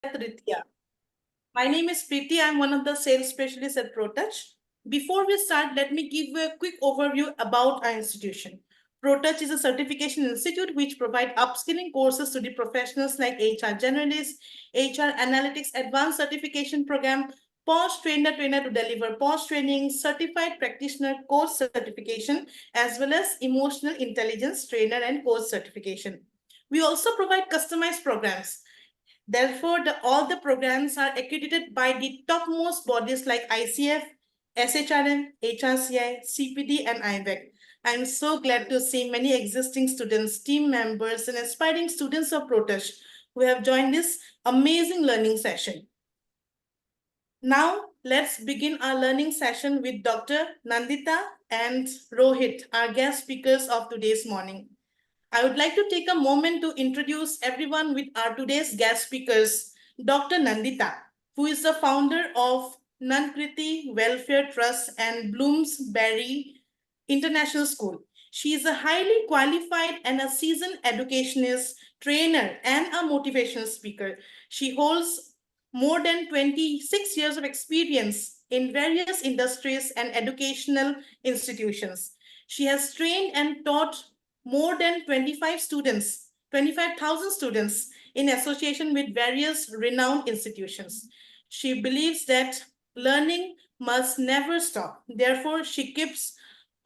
Ritya. My name is Preeti. I'm one of the sales specialists at ProTouch. Before we start, let me give you a quick overview about our institution. ProTouch is a certification institute which provides upskilling courses to the professionals like HR generalists, HR analytics advanced certification program, post trainer to deliver post training, certified practitioner course certification, as well as emotional intelligence trainer and course certification. We also provide customized programs. Therefore, all the programs are accredited by the topmost bodies like ICF, SHRM, HRCI, CPD, and IVEC. I'm so glad to see many existing students, team members, and aspiring students of ProTouch who have joined this amazing learning session. Now, let's begin our learning session with Dr. Nandita and Rohit, our guest speakers of today's morning. I would like to take a moment to introduce everyone with our today's guest speakers, Dr. Nandita, who is the founder of Nankriti Welfare Trust and Bloomsbury International School. She is a highly qualified and a seasoned educationist, trainer, and a motivational speaker. She holds more than 26 years of experience in various industries and educational institutions. She has trained and taught more than 25,000 students in association with various renowned institutions. She believes that learning must never stop. Therefore, she keeps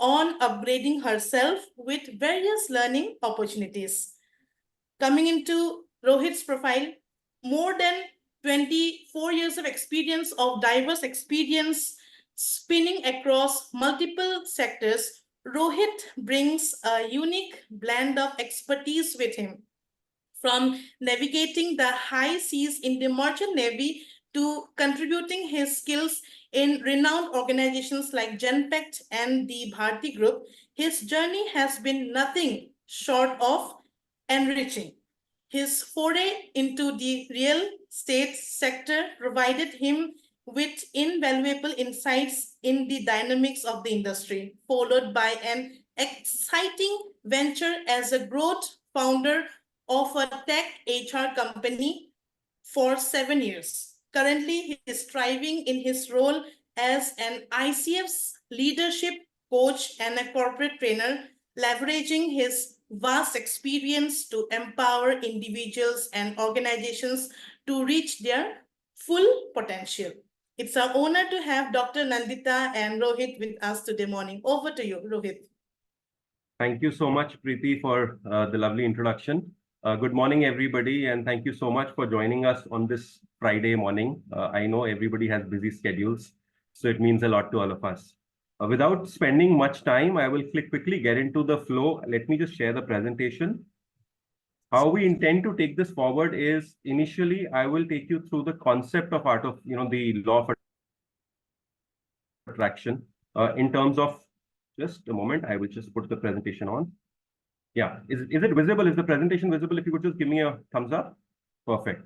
on upgrading herself with various learning opportunities. Coming into Rohit's profile, more than 24 years of experience of diverse experience spinning across multiple sectors, Rohit brings a unique blend of expertise with him. From navigating the high seas in the merchant navy to contributing his skills in renowned organizations like Genpact and the Bharti Group, his journey has been nothing short of enriching. His foray into the real estate sector provided him with invaluable insights in the dynamics of the industry, followed by an exciting venture as a growth founder of a tech HR company for 7 years. Currently, he is thriving in his role as an ICF's leadership coach and a corporate trainer, leveraging his vast experience to empower individuals and organizations to reach their full potential. It's an honor to have Dr. Nandita and Rohit with us today morning. Over to you, Rohit. Thank you so much, Preeti, for the lovely introduction. Good morning, everybody, and thank you so much for joining us on this Friday morning. I know everybody has busy schedules, so it means a lot to all of us. Without spending much time, I will quickly get into the flow. Let me just share the presentation. How we intend to take this forward is initially, I will take you through the concept of the law of attraction in terms of, just a moment, I will just put the presentation on. Yeah, is it visible? Is the presentation visible? If you could just give me a thumbs up. Perfect.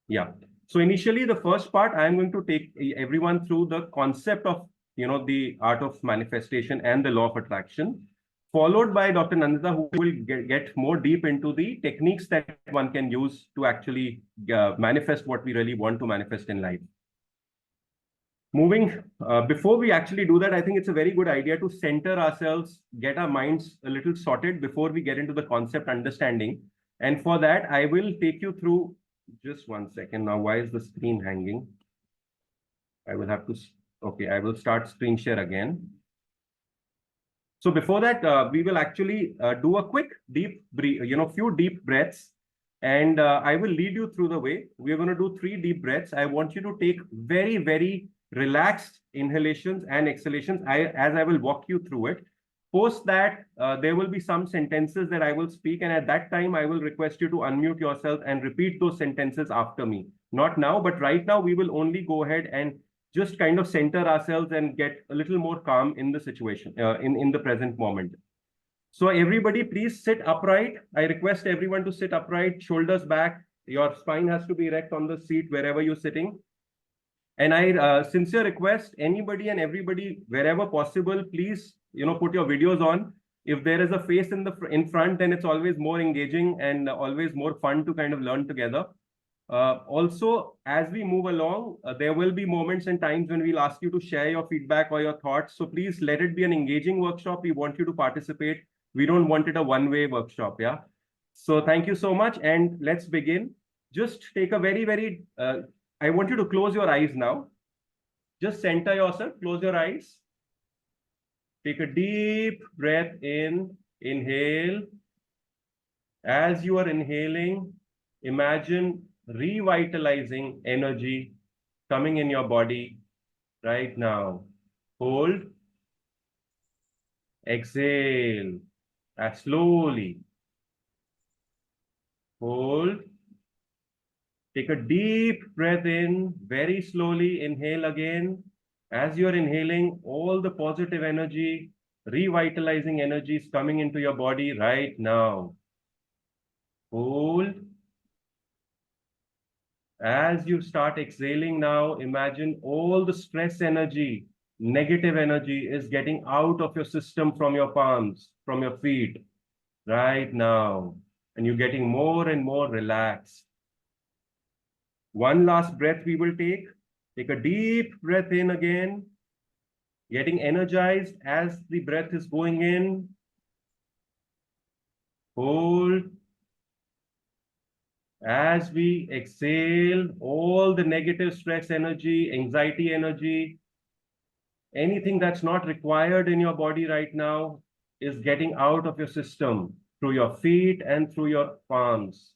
Yeah. So initially, the first part, I'm going to take everyone through the concept of, the art of manifestation and the law of attraction, followed by Dr. Nandita, who will get more deep into the techniques that one can use to actually manifest what we really want to manifest in life. Before we actually do that, I think it's a very good idea to center ourselves, get our minds a little sorted before we get into the concept understanding. And for that, I will take you through, just one second now, why is the screen hanging? I will have to, okay, I will start screen share again. So before that, we will actually do a quick deep breath, few deep breaths. And I will lead you through the way. We're going to do 3 deep breaths. I want you to take very, very relaxed inhalations and exhalations as I will walk you through it. Post that, there will be some sentences that I will speak, and at that time, I will request you to unmute yourself and repeat those sentences after me. Not now, but right now, we will only go ahead and just kind of center ourselves and get a little more calm in the situation, in the present moment. So everybody, please sit upright. I request everyone to sit upright, shoulders back. Your spine has to be erect on the seat wherever you're sitting. And I sincere request anybody and everybody, wherever possible, please, put your videos on. If there is a face in front, then it's always more engaging and always more fun to kind of learn together. Also, as we move along, there will be moments and times when we'll ask you to share your feedback or your thoughts. So please let it be an engaging workshop. We want you to participate. We don't want it a one-way workshop. Yeah. So thank you so much. And let's begin. Just take a very, I want you to close your eyes now. Just center yourself, close your eyes. Take a deep breath in, inhale. As you are inhaling, imagine revitalizing energy coming in your body right now. Hold, exhale, as slowly. Hold, take a deep breath in, very slowly, inhale again. As you're inhaling, all the positive energy, revitalizing energy is coming into your body right now. Hold. As you start exhaling now, imagine all the stress energy, negative energy is getting out of your system from your palms, from your feet right now. And you're getting more and more relaxed. One last breath we will take. Take a deep breath in again, getting energized as the breath is going in. Hold. As we exhale, all the negative stress energy, anxiety energy, anything that's not required in your body right now is getting out of your system through your feet and through your palms.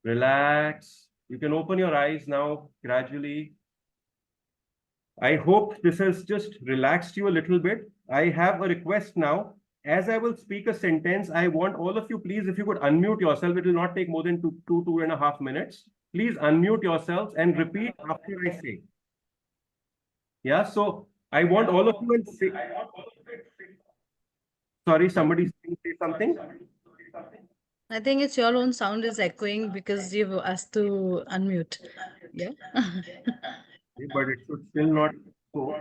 Relax. You can open your eyes now gradually. I hope this has just relaxed you a little bit. I have a request now. As I will speak a sentence, I want all of you, please, if you could unmute yourself, it will not take more than 2.5 minutes. Please unmute yourselves and repeat after I say. Yeah, so I want all of you and say, sorry, somebody say something. I think it's your own sound is echoing because you've asked to unmute. Yeah. But it should still not go.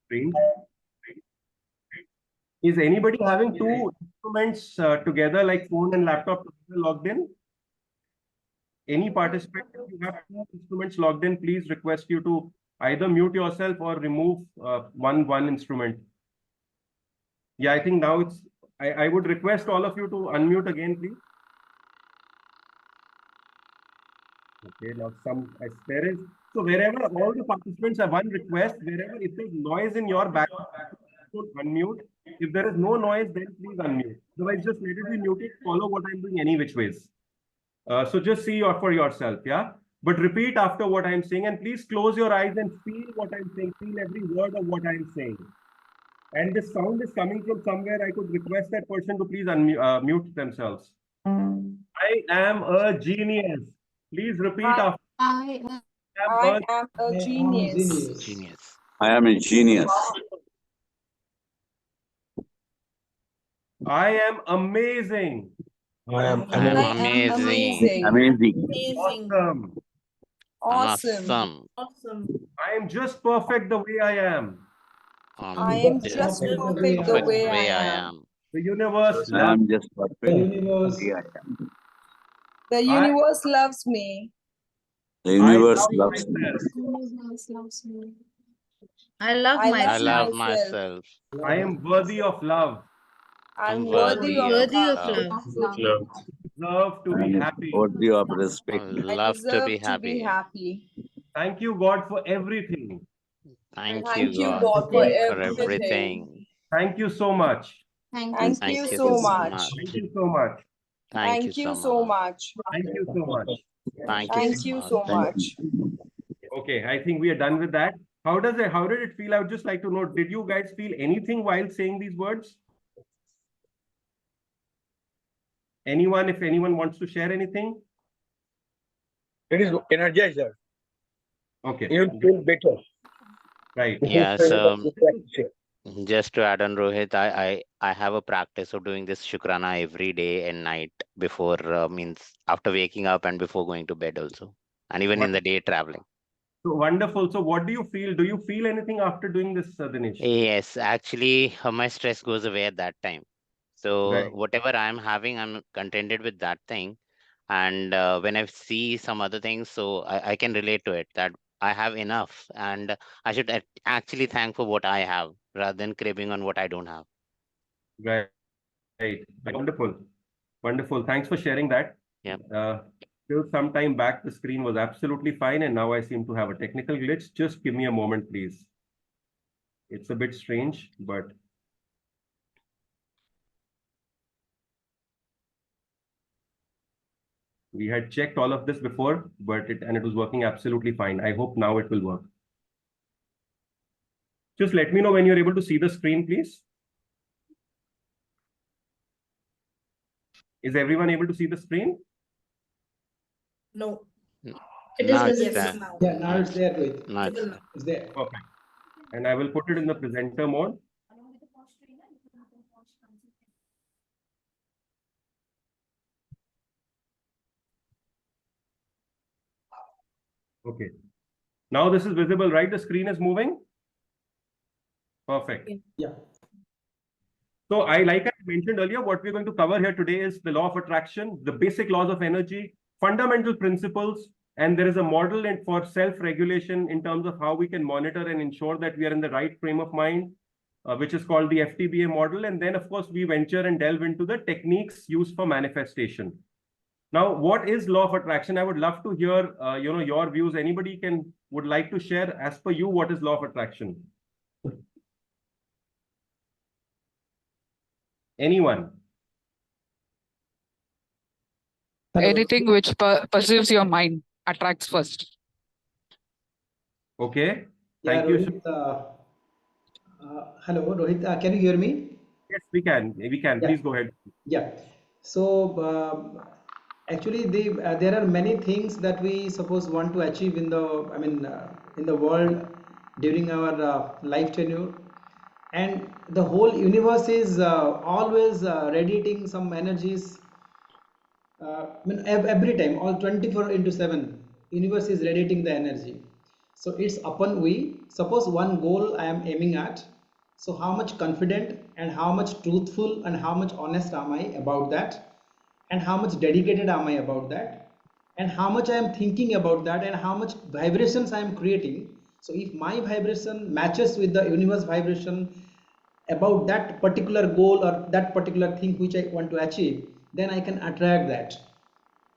Strange. Is anybody having two instruments together, like phone and laptop together logged in? Any participant, if you have two instruments logged in, please request you to either mute yourself or remove one instrument. Yeah, I think now it's, I would request all of you to unmute again, please. Okay, now there is, so wherever all the participants have one request, wherever if there's noise in your background, unmute. If there is no noise, then please unmute. Otherwise, just let it be muted, follow what I'm doing any which ways. So just see for yourself, yeah? But repeat after what I'm saying, and please close your eyes and feel what I'm saying, feel every word of what I'm saying. And this sound is coming from somewhere. I could request that person to please mute themselves. I am a genius. Please repeat after. I am a genius. Genius. I am a genius. I am amazing. I am amazing. Amazing. Awesome. Awesome. Awesome. I am just perfect the way I am. I am just perfect the way I am. The universe I loves am just perfect. The I am. The universe loves me. The universe love loves me. myself. I love I myself. love myself. I am worthy of love. I'm worthy of Worthy of love. love. Deserve to I be am happy. worthy of respect. I deserve to be happy. Thank you, God, for everything. Thank you, God, for everything. Thank you so much. Thank you so much. Thank you so much. Thank you so much. Thank you so much. Thank you so much. Okay, I think we are done with that. How did it feel? I would just like to know, did you guys feel anything while saying these words? Anyone, if anyone wants to share anything? It is energizer. Okay. You feel better. Right. Yeah, so just to add on Rohit, I have a practice of doing this Shukrana every day and night before means after waking up and before going to bed also, and even in the day traveling. So wonderful. So what do you feel? Do you feel anything after doing this, Dinesh? Yes, actually, my stress goes away at that time. So Right. whatever I'm having, I'm contented with that thing. And when I see some other things, so I can relate to it that I have enough, and I should actually thank for what I have rather than craving on what I don't have. Right. Wonderful. Wonderful. Thanks for sharing that. Yeah. Till some time back, the screen was absolutely fine, and now I seem to have a technical glitch. Just give me a moment, please. It's a bit strange, but we had checked all of this before, but it was working absolutely fine. I hope now it will work. Just let me know when you're able to see the screen, please. Is everyone able to see the screen? No. It is Now it's Yes, there. now. Yeah, now it's there, Rohit. Now it's Even there. now. It's there. Perfect. And I will put it in the presenter mode. Okay. Now this is visible, right? The screen is moving. Perfect. Yeah. So like I mentioned earlier, what we're going to cover here today is the law of attraction, the basic laws of energy, fundamental principles, and there is a model for self-regulation in terms of how we can monitor and ensure that we are in the right frame of mind, which is called the FTBA model. And then, of course, we venture and delve into the techniques used for manifestation. Now, what is law of attraction? I would love to hear, your views. Anybody would like to share, as per you, what is law of attraction? Anyone? Anything which perceives your mind attracts first. Okay. Yeah, Thank you. Rohit. Hello, Rohit. Can you hear me? Yes, we can. We can. Yeah. Please go ahead. Yeah. So actually, there are many things that we suppose want to achieve in in the world during our life tenure, and the whole universe is always radiating some energies. Every time, all 24 into 7, universe is radiating the energy. So it's upon we, suppose one goal I am aiming at. So how much confident and how much truthful and how much honest am I about that? And how much dedicated am I about that? And how much I am thinking about that and how much vibrations I am creating. So if my vibration matches with the universe vibration about that particular goal or that particular thing which I want to achieve, then I can attract that.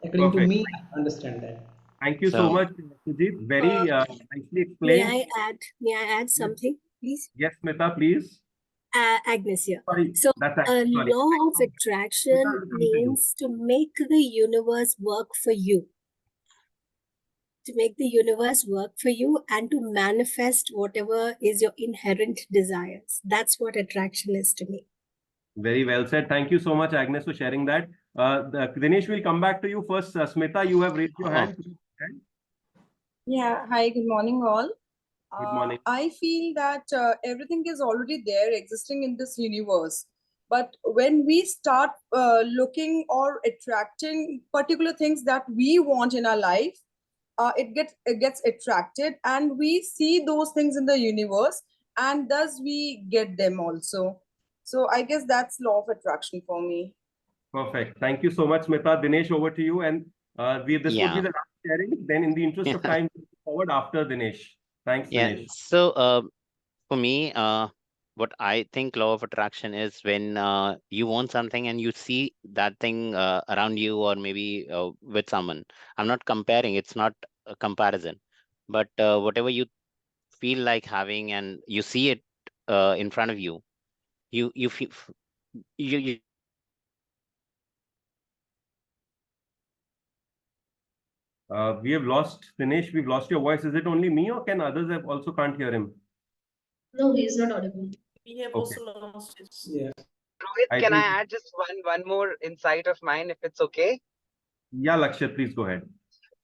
According to Perfect. me, I understand that. Thank you so So much, Sujit. Very nicely May explained. may I add something, please? Yes, Smita, please. Agnes here. Sorry, So, that's a sorry. law of Smita, attraction I'll come to you. means to make the universe work for you. To make the universe work for you and to manifest whatever is your inherent desires. That's what attraction is to me. Very well said. Thank you so much, Agnes, for sharing that. Dinesh, we'll come back to you first. Smita, you have raised your hand. Yeah, hi, good morning, all. Good morning. I feel that everything is already there existing in this universe. But when we start looking or attracting particular things that we want in our life, it gets attracted and we see those things in the universe and thus we get them also. So I guess that's law of attraction for me. Perfect. Thank you so much, Smita. Dinesh, over to you. And this would be yeah, the last sharing. Then, in the interest of time, we'll move forward after Dinesh. Thanks, yeah. Dinesh. So for me, what I think law of attraction is when you want something and you see that thing around you or maybe with someone. I'm not comparing. It's not a comparison, but whatever you feel like having and you see it in front of you, you feel you We have lost Dinesh. We've lost your voice. Is it only me, or can others have also can't hear him? No, he is not audible. We have Okay. also lost it. Yeah. Rohit, I can I think, add just one more insight of mine if it's okay? yeah, Lakshya, please go ahead.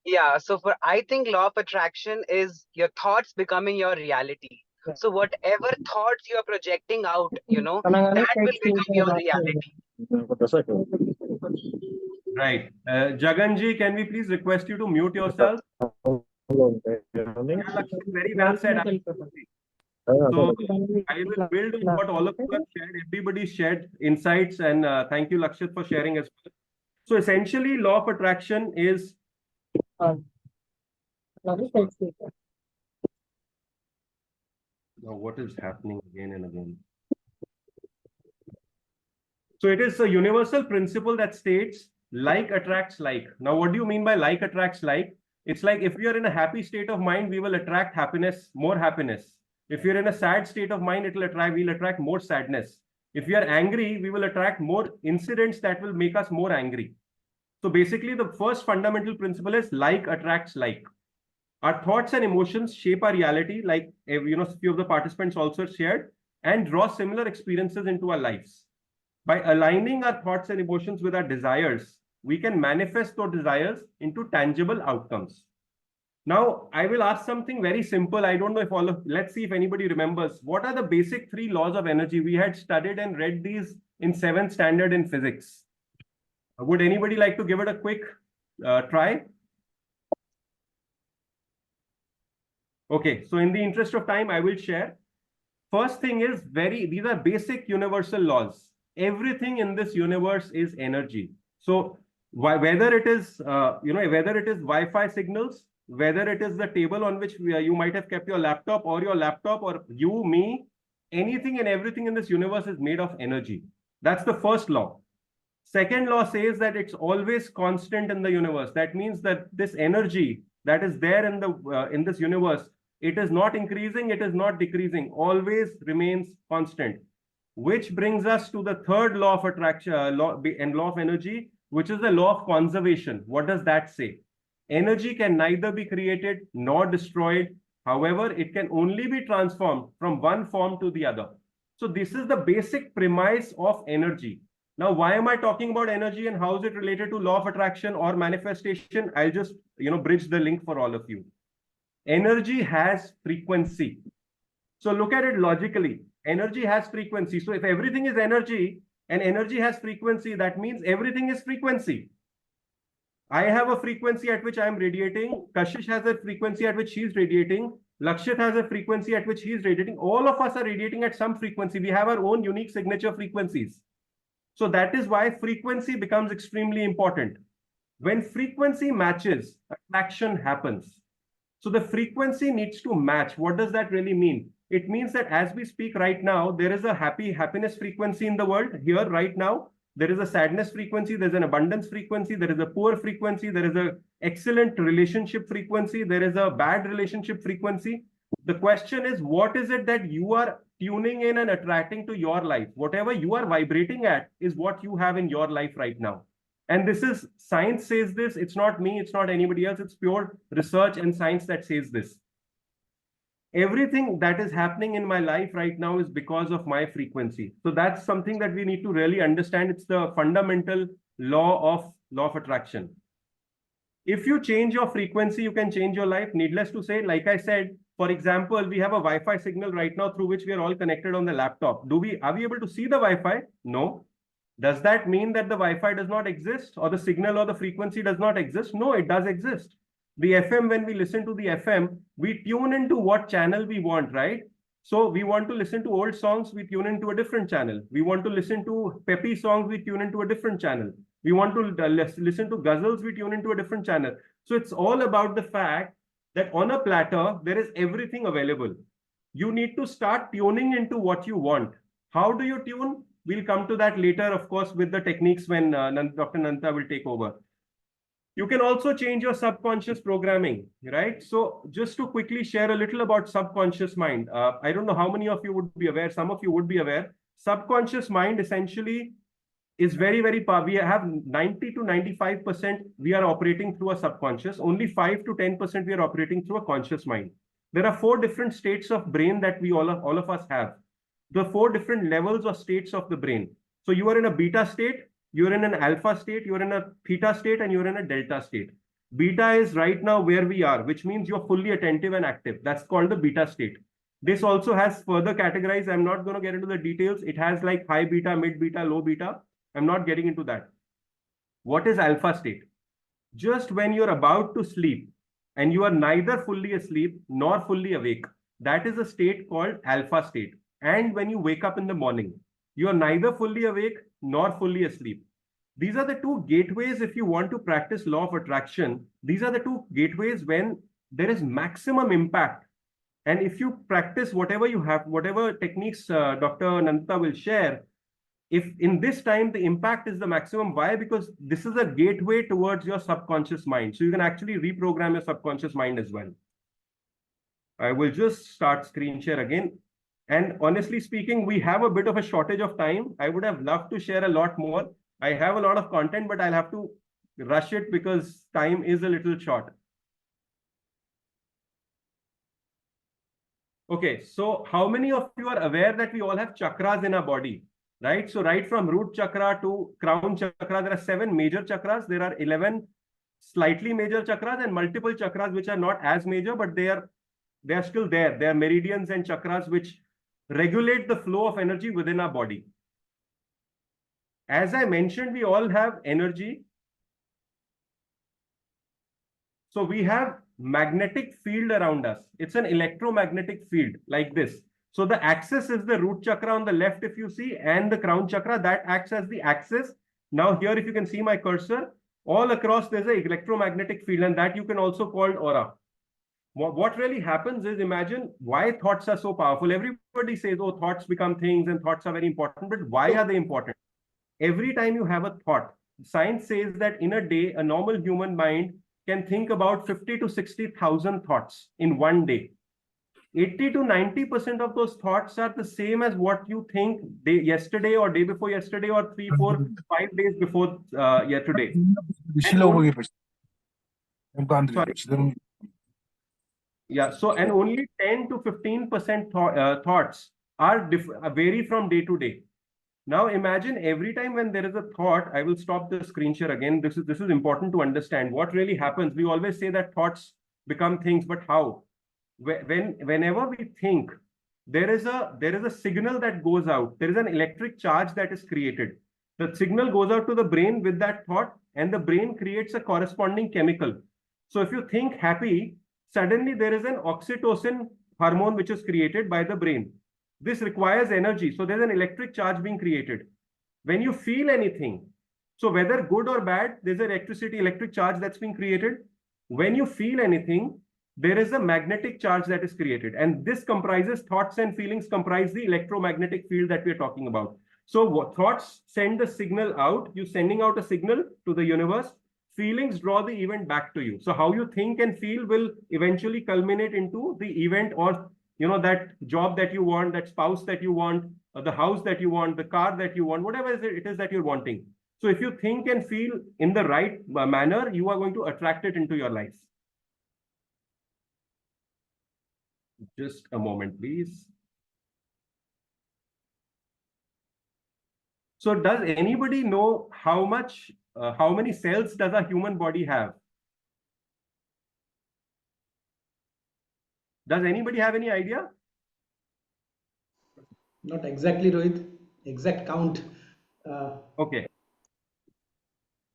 Yeah, so I think law of attraction is your thoughts becoming your reality. So whatever thoughts you are projecting out, that will become your reality. Right. Jaganji, can we please request you to mute yourself? Yeah, Lakshya, very well said. Absolutely. So I will build on what all of you have shared. Everybody shared insights, and thank you, Lakshit, for sharing as well. So essentially, law of attraction is now what is happening again and again. So it is a universal principle that states like attracts like. Now, what do you mean by like attracts like? It's like if we are in a happy state of mind, we will attract happiness, more happiness. If you're in a sad state of mind, we'll attract more sadness. If we are angry, we will attract more incidents that will make us more angry. So basically, the first fundamental principle is like attracts like. Our thoughts and emotions shape our reality, like a few of the participants also shared, and draw similar experiences into our lives. By aligning our thoughts and emotions with our desires, we can manifest those desires into tangible outcomes. Now, I will ask something very simple. I don't know if let's see if anybody remembers. What are the basic 3 laws of energy? We had studied and read these in 7th standard in physics. Would anybody like to give it a quick try? Okay, so in the interest of time, I will share. First thing is these are basic universal laws. Everything in this universe is energy. So whether it is whether it is Wi-Fi signals, whether it is the table on which you might have kept your laptop or you, me, anything and everything in this universe is made of energy. That's the first law. Second law says that it's always constant in the universe. That means that this energy that is there in this universe, it is not increasing, it is not decreasing, always remains constant. Which brings us to the third law of attraction and law of energy, which is the law of conservation. What does that say? Energy can neither be created nor destroyed. However, it can only be transformed from one form to the other. So this is the basic premise of energy. Now, why am I talking about energy and how is it related to law of attraction or manifestation? I'll just bridge the link for all of you. Energy has frequency. So look at it logically. Energy has frequency. So if everything is energy and energy has frequency, that means everything is frequency. I have a frequency at which I am radiating. Kashish has a frequency at which he is radiating. Lakshit has a frequency at which he is radiating. All of us are radiating at some frequency. We have our own unique signature frequencies. So that is why frequency becomes extremely important. When frequency matches, attraction happens. So the frequency needs to match. What does that really mean? It means that as we speak right now, there is a happiness frequency in the world here right now. There is a sadness frequency, there's an abundance frequency, there is a poor frequency, there is an excellent relationship frequency, there is a bad relationship frequency. The question is, what is it that you are tuning in and attracting to your life? Whatever you are vibrating at is what you have in your life right now. And this is, science says this, it's not me, it's not anybody else, it's pure research and science that says this. Everything that is happening in my life right now is because of my frequency. So that's something that we need to really understand. It's the fundamental law of attraction. If you change your frequency, you can change your life. Needless to say, like I said, for example, we have a Wi-Fi signal right now through which we are all connected on the laptop. Are we able to see the Wi-Fi? No. Does that mean that the Wi-Fi does not exist or the signal or the frequency does not exist? No, it does exist. The FM, when we listen to the FM, we tune into what channel we want, right? So we want to listen to old songs, we tune into a different channel. We want to listen to peppy songs, we tune into a different channel. We want to listen to ghazals, we tune into a different channel. So it's all about the fact that on a platter, there is everything available. You need to start tuning into what you want. How do you tune? We'll come to that later, of course, with the techniques when Dr. Nanta will take over. You can also change your subconscious programming, right? So just to quickly share a little about subconscious mind. I don't know how many of you would be aware. Some of you would be aware. Subconscious mind essentially is very, very powerful. We have 90 to 95% we are operating through a subconscious. Only 5 to 10% we are operating through a conscious mind. There are 4 different states of brain that we all of us have. The 4 different levels or states of the brain. So you are in a beta state, you're in an alpha state, you're in a theta state, and you're in a delta state. Beta is right now where we are, which means you're fully attentive and active. That's called the beta state. This also has further categorized. I'm not going to get into the details. It has like high beta, mid beta, low beta. I'm not getting into that. What is alpha state? Just when you're about to sleep and you are neither fully asleep nor fully awake. that is a state called alpha state. And when you wake up in the morning, you are neither fully awake nor fully asleep. These are the two gateways. If you want to practice law of attraction, these are the two gateways when there is maximum impact. And if you practice whatever you have, whatever techniques Dr. Nanta will share, if in this time the impact is the maximum. Why? Because this is a gateway towards your subconscious mind. So you can actually reprogram your subconscious mind as well. I will just start screen share again. And honestly speaking, we have a bit of a shortage of time. I would have loved to share a lot more. I have a lot of content, but I'll have to rush it because time is a little short. Okay, so how many of you are aware that we all have chakras in our body, right? So right from root chakra to crown chakra, there are 7 major chakras. There are 11 slightly major chakras and multiple chakras which are not as major, but they are still there. They are meridians and chakras which regulate the flow of energy within our body. As I mentioned, we all have energy. So we have magnetic field around us. It's an electromagnetic field like this. So the axis is the root chakra on the left, if you see, and the crown chakra that acts as the axis. Now here, if you can see my cursor, all across there's an electromagnetic field, and that you can also call aura. What really happens is, imagine why thoughts are so powerful. Everybody says, oh, thoughts become things and thoughts are very important, but why are they important? Every time you have a thought, science says that in a day, a normal human mind can think about 50 to 60,000 thoughts in one day. 80 to 90% of those thoughts are the same as what you think yesterday or day before yesterday or 3, 4, 5 days before today. Sorry. Yeah, so and only 10 to 15% thoughts are vary from day to day. Now imagine every time when there is a thought, I will stop the screen share again. This is important to understand what really happens. We always say that thoughts become things, but how? Whenever we think, there is a signal that goes out. There is an electric charge that is created. The signal goes out to the brain with that thought, and the brain creates a corresponding chemical. So if you think happy, suddenly there is an oxytocin hormone which is created by the brain. This requires energy. So there's an electric charge being created. When you feel anything, so whether good or bad, there's an electric charge that's being created. When you feel anything, there is a magnetic charge that is created. And this comprises thoughts and feelings comprise the electromagnetic field that we're talking about. So thoughts send the signal out. You're sending out a signal to the universe. Feelings draw the event back to you. So how you think and feel will eventually culminate into the event, or that job that you want, that spouse that you want, the house that you want, the car that you want, whatever it is that you're wanting. So if you think and feel in the right manner, you are going to attract it into your life. Just a moment, please. So does anybody know how many cells does a human body have? Does anybody have any idea? Not exactly, Rohit. Exact count. Okay.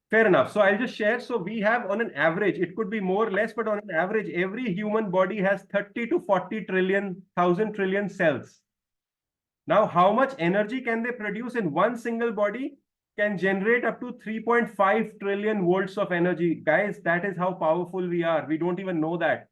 Fair enough. So I'll just share. So we have on an average, it could be more or less, but on an average, every human body has 30 to 40 trillion cells. Now, how much energy can they produce in one single body? Can generate up to 3.5 trillion volts of energy. Guys, that is how powerful we are. We don't even know that.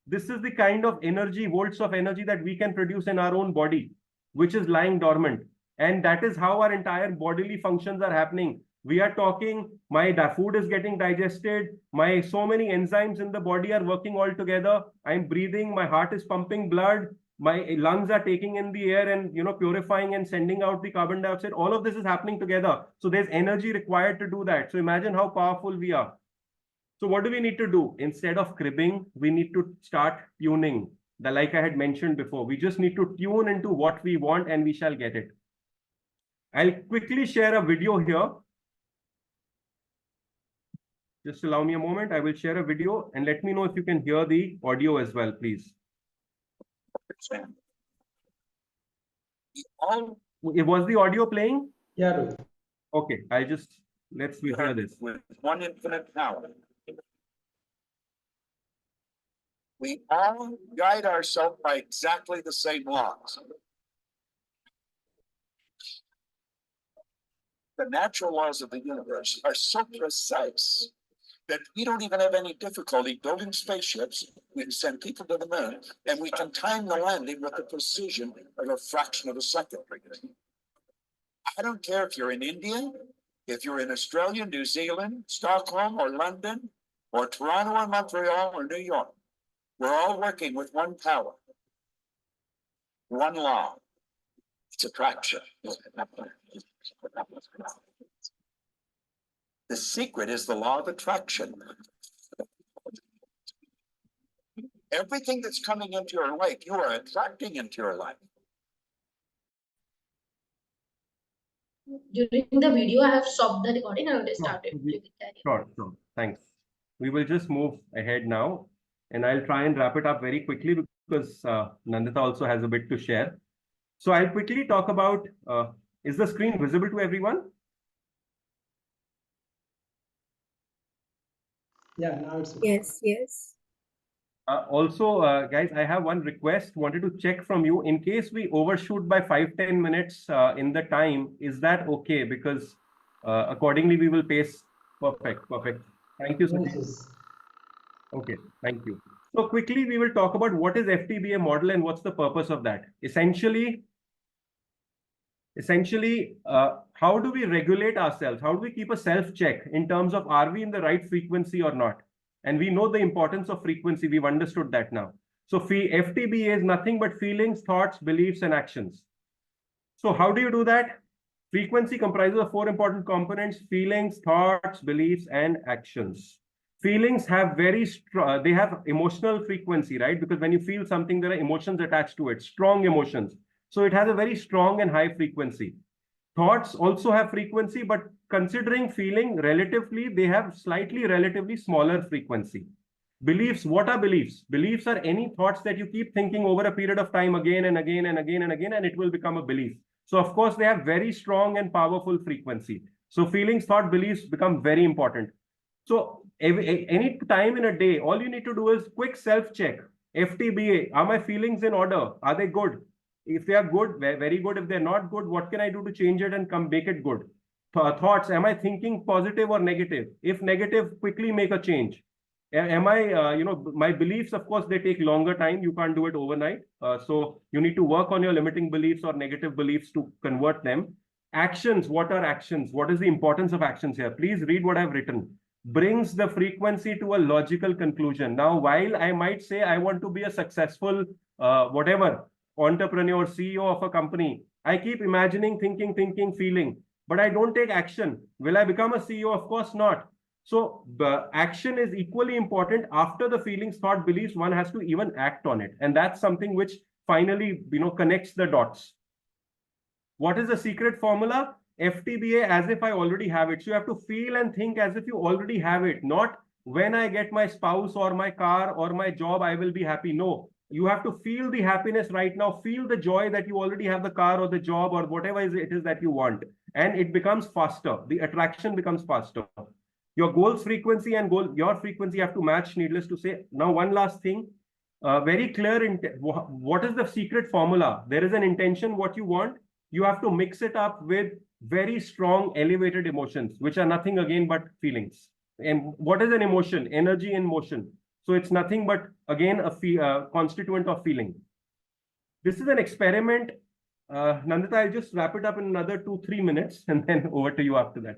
This is the kind of energy, volts of energy that we can produce in our own body, which is lying dormant. And that is how our entire bodily functions are happening. We are talking, my food is getting digested, my so many enzymes in the body are working all together. I'm breathing, my heart is pumping blood, my lungs are taking in the air and purifying and sending out the carbon dioxide. All of this is happening together. So there's energy required to do that. So imagine how powerful we are. So what do we need to do? Instead of cribbing, we need to start tuning. Like I had mentioned before, we just need to tune into what we want and we shall get it. I'll quickly share a video here. Just allow me a moment. I will share a video and let me know if you can hear the audio as well, please. Was the audio playing? Yeah. Okay, let's hear this. With one infinite power. We all guide ourselves by exactly the same laws. The natural laws of the universe are so precise that we don't even have any difficulty building spaceships. We can send people to the moon, and we can time the landing with the precision of a fraction of a second. I don't care if you're in India, if you're in Australia, New Zealand, Stockholm, or London, or Toronto, or Montreal, or New York. We're all working with one power, one law. It's attraction. The secret is the law of attraction. Everything that's coming into your life, you are attracting into your life. During the video, I have stopped the recording. I will start it. Sure. Thanks. We will just move ahead now, and I'll try and wrap it up very quickly because Nandita also has a bit to share. So I'll quickly talk about, is the screen visible to everyone? Yeah, now it's Yes. Also, guys, I have one request. Wanted to check from you in case we overshoot by 5-10 minutes in the time. Is that okay? Because accordingly, we will pace. Perfect. Thank you, Sujit. Okay, thank you. So quickly, we will talk about what is FTBA model and what's the purpose of that. Essentially, how do we regulate ourselves? How do we keep a self-check in terms of are we in the right frequency or not? And we know the importance of frequency. We've understood that now. So FTBA is nothing but feelings, thoughts, beliefs, and actions. So how do you do that? Frequency comprises of 4 important components: feelings, thoughts, beliefs, and actions. Feelings have very strong, they have emotional frequency, right? Because when you feel something, there are emotions attached to it, strong emotions. So it has a very strong and high frequency. Thoughts also have frequency, but considering feeling relatively, they have slightly relatively smaller frequency. Beliefs, what are beliefs? Beliefs are any thoughts that you keep thinking over a period of time again and again and again and again, and it will become a belief. So of course, they have very strong and powerful frequency. So feelings, thought, beliefs become very important. So any time in a day, all you need to do is quick self-check. FTBA, are my feelings in order? Are they good? If they are good, very good. If they're not good, what can I do to change it and make it good? Thoughts, am I thinking positive or negative? If negative, quickly make a change. Am I, my beliefs, of course, they take longer time. You can't do it overnight. So you need to work on your limiting beliefs or negative beliefs to convert them. Actions, what are actions? What is the importance of actions here? Please read what I've written. Brings the frequency to a logical conclusion. Now, while I might say I want to be a successful, entrepreneur, CEO of a company, I keep imagining, thinking, feeling, but I don't take action. Will I become a CEO? Of course not. So the action is equally important. After the feelings, thought, beliefs, one has to even act on it. And that's something which finally, connects the dots. What is the secret formula? FTBA, as if I already have it. So you have to feel and think as if you already have it. Not when I get my spouse or my car or my job, I will be happy. No, you have to feel the happiness right now. Feel the joy that you already have the car or the job or whatever it is that you want. And it becomes faster. The attraction becomes faster. Your goals frequency and your frequency have to match, needless to say. Now, one last thing. Very clear. What is the secret formula? There is an intention, what you want. You have to mix it up with very strong elevated emotions, which are nothing again but feelings. And what is an emotion? Energy in motion. So it's nothing but again a constituent of feeling. This is an experiment. Nandita, I'll just wrap it up in another 2-3 minutes and then over to you after that.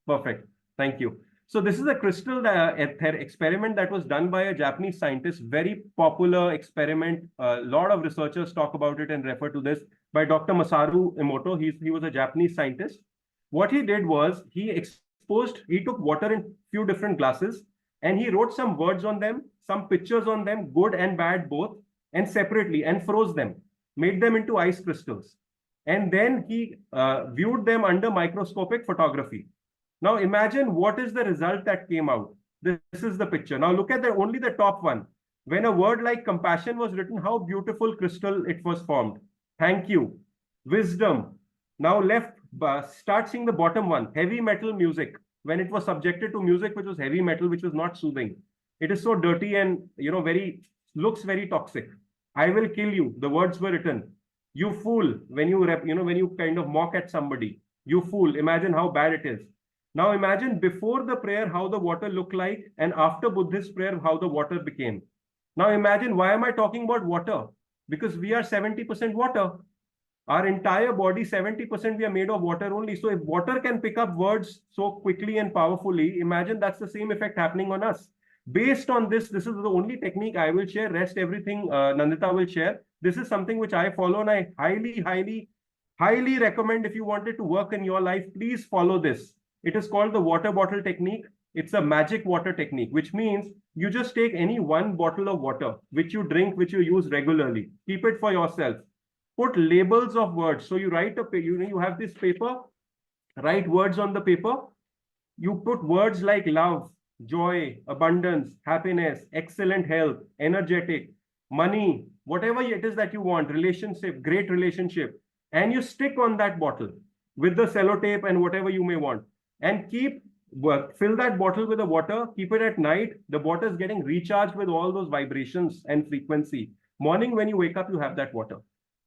Perfect. Thank you. So this is a crystal experiment that was done by a Japanese scientist, very popular experiment. A lot of researchers talk about it and refer to this, by Dr. Masaru Emoto. He was a Japanese scientist. What he did was he took water in few different glasses and he wrote some words on them, some pictures on them, good and bad both, and separately, and froze them, made them into ice crystals. And then he viewed them under microscopic photography. Now imagine what is the result that came out. This is the picture. Now look at only the top one. When a word like compassion was written, how beautiful crystal it was formed. Thank you. Wisdom. Now start seeing the bottom one. Heavy metal music. When it was subjected to music which was heavy metal, which was not soothing. It is so dirty and very looks very toxic. I will kill you. The words were written. You fool. When you when you kind of mock at somebody, you fool. Imagine how bad it is. Now imagine before the prayer how the water looked like, and after Buddhist prayer how the water became. Now imagine, why am I talking about water? Because we are 70% water. Our entire body, 70% we are made of water only. So if water can pick up words so quickly and powerfully, imagine that's the same effect happening on us. Based on this is the only technique I will share. Rest everything Nandita will share. This is something which I follow, and I highly recommend. If you wanted to work in your life, please follow this. It is called the water bottle technique. It's a magic water technique, which means you just take any one bottle of water, which you drink, which you use regularly. Keep it for yourself. Put labels of words. So you write you have this paper, write words on the paper. You put words like love, joy, abundance, happiness, excellent health, energetic, money, whatever it is that you want, relationship, great relationship, and you stick on that bottle with the sellotape and whatever you may want, and fill that bottle with the water, keep it at night. The water is getting recharged with all those vibrations and frequency. Morning, when you wake up, you have that water.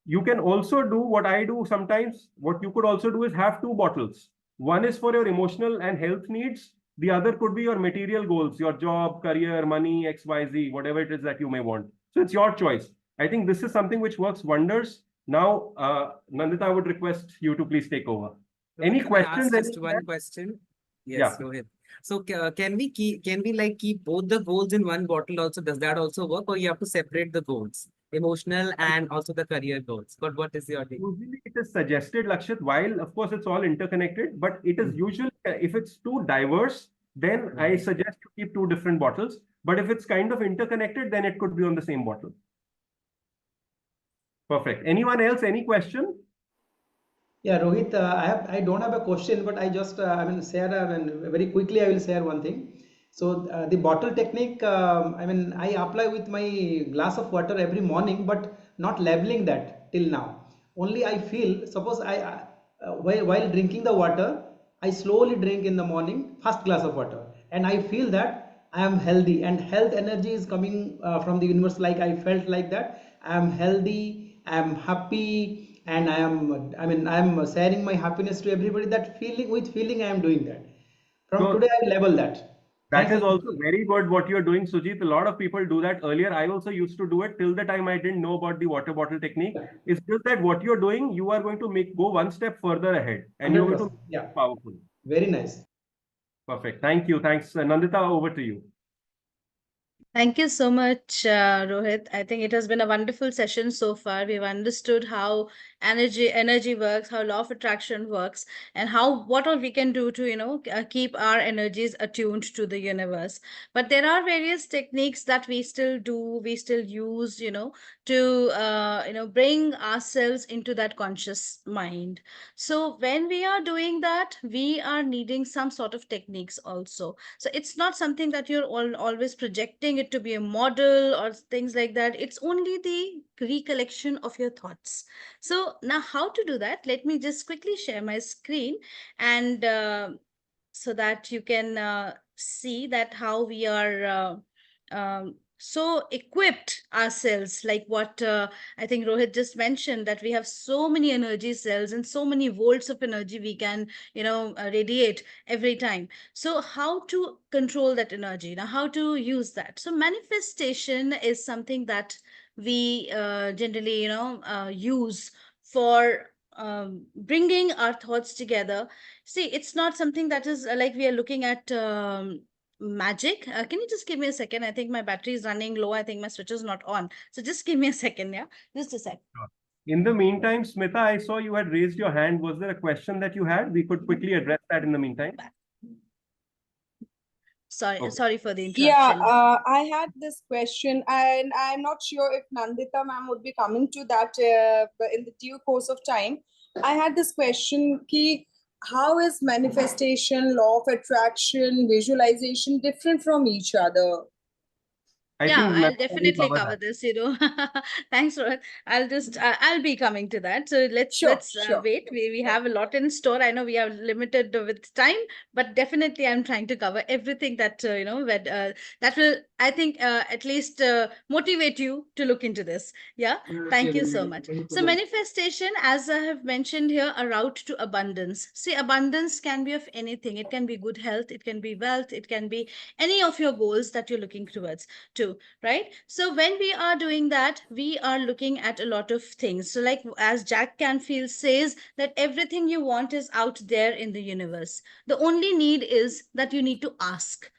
You can also do what I do sometimes. What you could also do is have two bottles. One is for your emotional and health needs. The other could be your material goals, your job, career, money, XYZ, whatever it is that you may want. So it's your choice. I think this is something which works wonders. Now, Nandita, I would request you to please take over. Any questions? Just one question. Yes, Yeah. go ahead. So can we keep both the goals in one bottle also? Does that also work, or you have to separate the goals, emotional and also the career goals? But what is your take? Usually it is suggested, Lakshit, while of course it's all interconnected, but it is usually, if it's too diverse, then I suggest you keep two different bottles. But if it's kind of interconnected, then it could be on the same bottle. Perfect. Anyone else? Any question? Yeah, Rohit, I don't have a question, but I just very quickly I will share one thing. So the bottle technique, I apply with my glass of water every morning, but not labeling that till now. Only I feel, suppose while drinking the water, I slowly drink in the morning, first glass of water, and I feel that I am healthy, and health energy is coming from the universe. Like I felt like that I am healthy, I am happy, and I am sharing my happiness to everybody. That feeling I am doing that. From today I will label that. That is also very good what you're doing, Sujit. A lot of people do that earlier. I also used to do it till the time I didn't know about the water bottle technique. It's just that what you're doing, you are going to go one step further ahead, and you're going to make it powerful. Very nice. Perfect. Thank you. Thanks. Nandita, over to you. Thank you so much, Rohit. I think it has been a wonderful session so far. We've understood how energy works, how law of attraction works, and what all we can do to keep our energies attuned to the universe. But there are various techniques that we still use, to bring ourselves into that conscious mind. So when we are doing that, we are needing some sort of techniques also. So it's not something that you're always projecting it to be a model or things like that. It's only the recollection of your thoughts. So now how to do that? Let me just quickly share my screen, and so that you can see that how we are so equipped ourselves, like what I think Rohit just mentioned, that we have so many energy cells and so many volts of energy we can radiate every time. So how to control that energy? Now, how to use that? So manifestation is something that we generally use for bringing our thoughts together. See, it's not something that is like we are looking at magic. Can you just give me a second? I think my battery is running low. I think my switch is not on. So just give me a second. Yeah, just a sec. In the meantime, Smita, I saw you had raised your hand. Was there a question that you had? We could quickly address that in the meantime. Sorry for the interruption. Yeah, I had this question, and I'm not sure if Nandita ma'am would be coming to that in the due course of time. I had this question, how is manifestation, law of attraction, visualization different from each other? I Yeah, think I'll Nandita will definitely cover cover that. this, Thanks, Rohit. I'll be coming to that. So Sure, sure. wait. We have a lot in store. I know we are limited with time, but definitely I'm trying to cover everything that that will, I think, at least motivate you to look into this. Yeah. Thank you so much. So manifestation, as I have mentioned here, a route to abundance. See, abundance can be of anything. It can be good health, it can be wealth, it can be any of your goals that you're looking towards too, right? So when we are doing that, we are looking at a lot of things. So like as Jack Canfield says, that everything you want is out there in the universe. The only need is that you need to ask.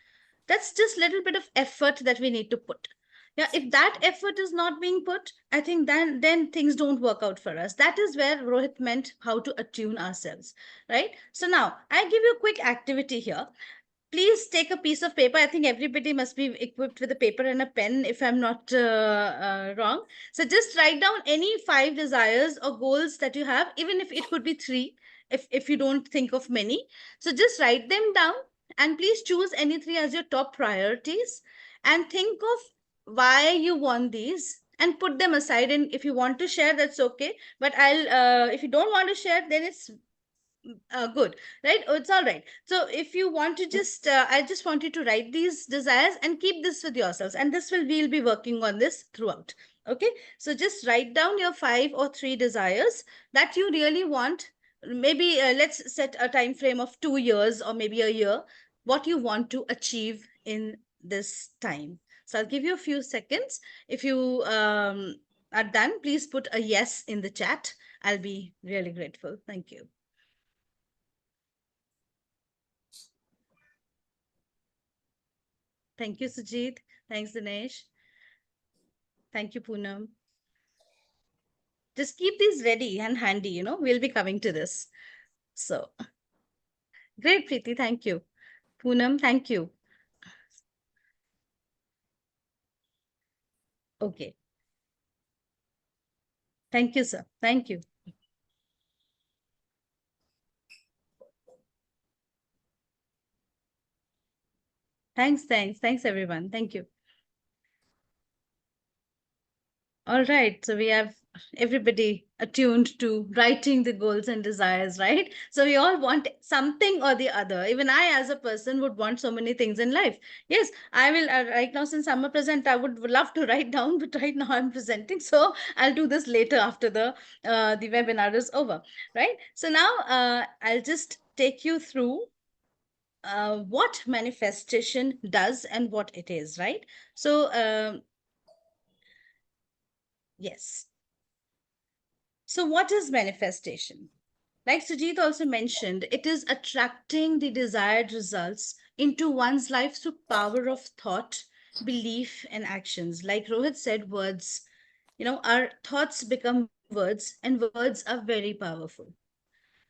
That's just little bit of effort that we need to put. Yeah, if that effort is not being put, I think then things don't work out for us. That is where Rohit meant how to attune ourselves, right? So now I give you a quick activity here. Please take a piece of paper. I think everybody must be equipped with a paper and a pen, if I'm not wrong. So just write down any 5 desires or goals that you have, even if it could be 3, if you don't think of many. So just write them down, and please choose any 3 as your top priorities, and think of why you want these and put them aside. And if you want to share, that's okay. But if you don't want to share, then it's good, right? Oh, it's all right. So if you want to just I just want you to write these desires and keep this with yourselves, and this we'll be working on this throughout. Okay, so just write down your 5 or 3 desires that you really want. Maybe let's set a time frame of 2 years or maybe a year, what you want to achieve in this time. So I'll give you a few seconds. If you are done, please put a yes in the chat. I'll be really grateful. Thank you. Thank you, Sujit. Thanks, Dinesh. Thank you, Poonam. Just keep these ready and handy, we'll be coming to this. So, great, Preeti. Thank you. Poonam, thank you. Okay. Thank you, sir. Thank you. Thanks, everyone. Thank you. All right. So we have everybody attuned to writing the goals and desires, right? So we all want something or the other. Even I, as a person, would want so many things in life. Yes, I will. Right now, since I'm a presenter, I would love to write down, but right now I'm presenting, so I'll do this later after the webinar is over, right? So now I'll just take you through what manifestation does and what it is, right? So yes. So, what is manifestation? Like Sujit also mentioned, it is attracting the desired results into one's life through power of thought, belief, and actions. Like Rohit said, words, our thoughts become words, and words are very powerful.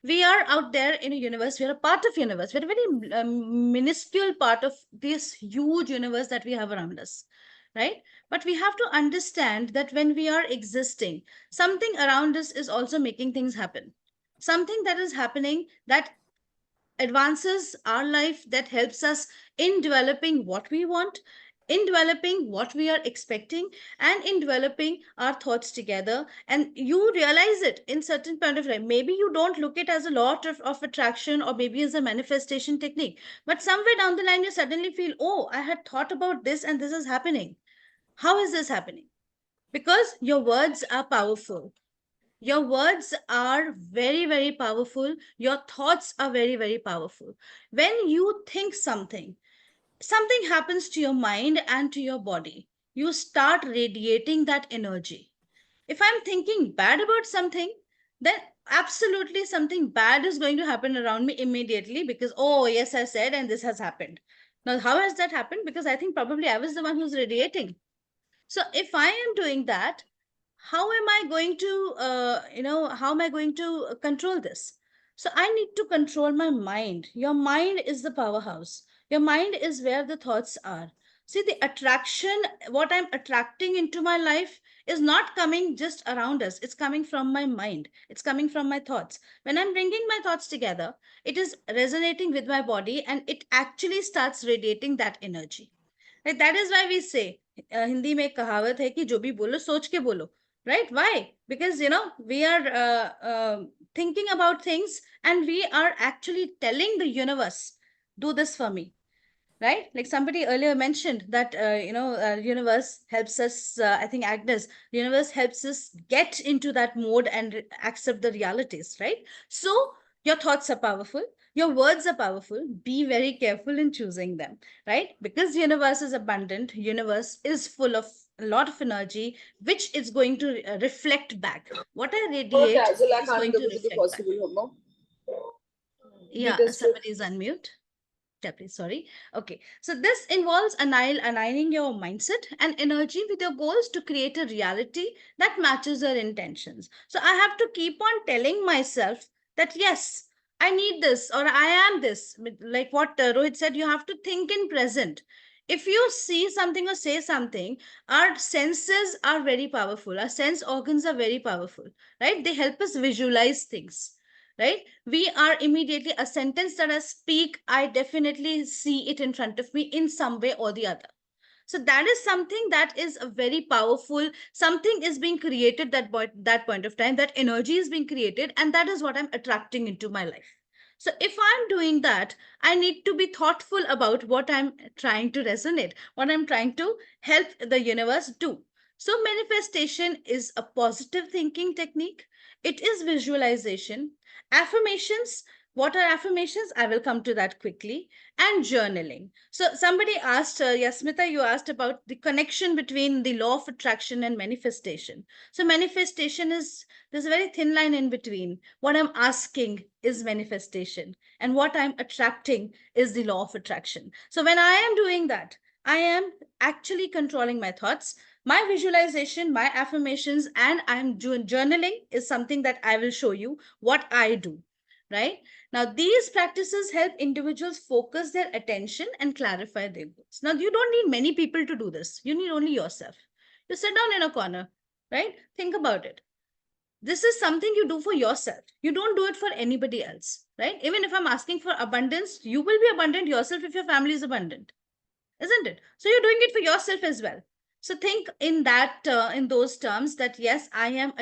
We are out there in a universe, we are a part of universe, we're a very minuscule part of this huge universe that we have around us, right? But we have to understand that when we are existing, something around us is also making things happen, something that is happening that advances our life, that helps us in developing what we want, in developing what we are expecting, and in developing our thoughts together. And you realize it in certain point of time. Maybe you don't look it as a lot of attraction, or maybe as a manifestation technique, but somewhere down the line you suddenly feel, oh, I had thought about this and this is happening. How is this happening? Because your words are powerful. Your words are very, very powerful. Your thoughts are very, very powerful. When you think something, something happens to your mind and to your body. You start radiating that energy. If I'm thinking bad about something, then absolutely something bad is going to happen around me immediately, because, oh, yes, I said, and this has happened. Now, how has that happened? Because I think probably I was the one who's radiating. So if I am doing that, how am I going to how am I going to control this? So I need to control my mind. Your mind is the powerhouse. Your mind is where the thoughts are. See, the attraction, what I'm attracting into my life, is not coming just around us. It's coming from my mind, it's coming from my thoughts. When I'm bringing my thoughts together, it is resonating with my body, and it actually starts radiating that energy. Like, that is why we say Hindi में एक कहावत है कि जो भी बोलो सोच के बोलो, right? Why? Because we are thinking about things and we are actually telling the universe, do this for me, right? Like somebody earlier mentioned that universe helps us, I think Agnes, universe helps us get into that mode and accept the realities, right? So your thoughts are powerful, your words are powerful, be very careful in choosing them, right? Because universe is abundant, universe is full of a lot of energy which is going to reflect back. What I radiate is going to reflect back. Yeah, somebody is unmute. Yeah, please, sorry. Okay, so this involves aligning your mindset and energy with your goals to create a reality that matches your intentions. So I have to keep on telling myself that yes, I need this or I am this. Like what Rohit said, you have to think in present. If you see something or say something, our senses are very powerful. Our sense organs are very powerful, right? They help us visualize things, right? We are immediately a sentence that I speak, I definitely see it in front of me in some way or the other. So that is something that is a very powerful, something is being created that point of time, that energy is being created, and that is what I'm attracting into my life. So if I'm doing that, I need to be thoughtful about what I'm trying to resonate, what I'm trying to help the universe do. So manifestation is a positive thinking technique, it is visualization. Affirmations, what are affirmations? I will come to that quickly. And journaling. So somebody asked, Yasmita, you asked about the connection between the law of attraction and manifestation. So manifestation is, there's a very thin line in between. What I'm asking is manifestation, and what I'm attracting is the law of attraction. So when I am doing that, I am actually controlling my thoughts. My visualization, my affirmations, and I'm journaling is something that I will show you what I do, right? Now, these practices help individuals focus their attention and clarify their goals. Now, you don't need many people to do this. You need only yourself. You sit down in a corner, right? Think about it. This is something you do for yourself. You don't do it for anybody else, right? Even if I'm asking for abundance, you will be abundant yourself if your family is abundant, isn't it? So you're doing it for yourself as well. So think in that in those terms, that yes, I'm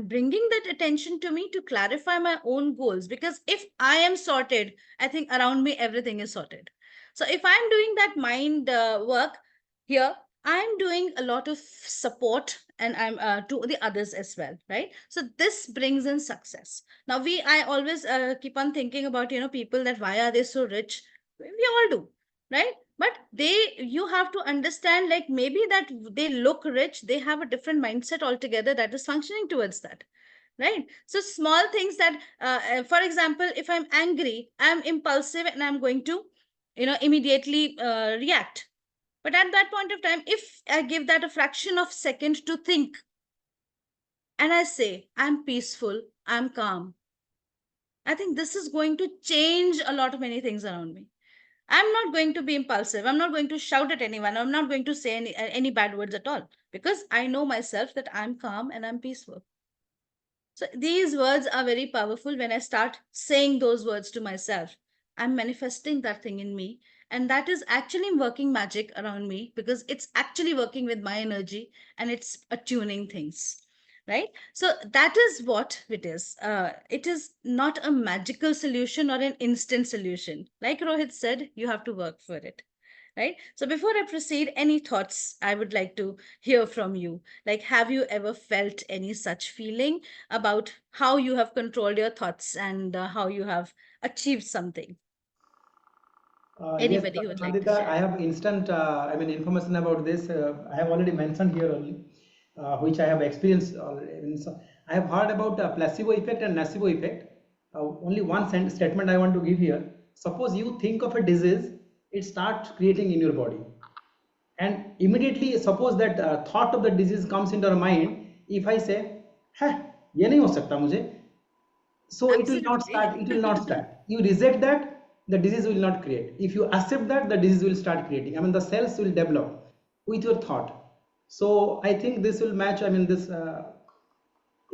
bringing that attention to me to clarify my own goals, because if I am sorted, I think around me everything is sorted. So if I'm doing that mind work here, I'm doing a lot of support, and I'm to the others as well, right? So this brings in success. Now I always keep on thinking about people, that why are they so rich? We all do, right? But you have to understand, like, maybe that they look rich, they have a different mindset altogether that is functioning towards that, right? So small things that for example, if I'm angry, I'm impulsive and I'm going to immediately react. But at that point of time, if I give that a fraction of second to think, and I say I'm peaceful, I'm calm, I think this is going to change a lot of many things around me. I'm not going to be impulsive. I'm not going to shout at anyone. I'm not going to say any bad words at all, because I know myself that I'm calm and I'm peaceful. So these words are very powerful. When I start saying those words to myself, I'm manifesting that thing in me. And that is actually working magic around me, because it's actually working with my energy and it's attuning things. Right. So that is what it is. It is not a magical solution or an instant solution. Like Rohit said, you have to work for it. Right. So before I proceed, any thoughts I would like to hear from you? Like, have you ever felt any such feeling about how you have controlled your thoughts and how you have achieved something? Yes, Anybody who would like to Nandita, I share? have instant, information about this. I have already mentioned here only, which I have experienced already. So I have heard about placebo effect and nocebo effect. Only one statement I want to give here. Suppose you think of a disease, it starts creating in your body, and immediately suppose that thought of the disease comes into our mind. If I say, "है, ये नहीं हो सकता मुझे," so it will not Absolutely. start, it will not start. You reject that, the disease will not create. If you accept that, the disease will start creating. I mean, the cells will develop with your thought. So I think this will match, I mean, this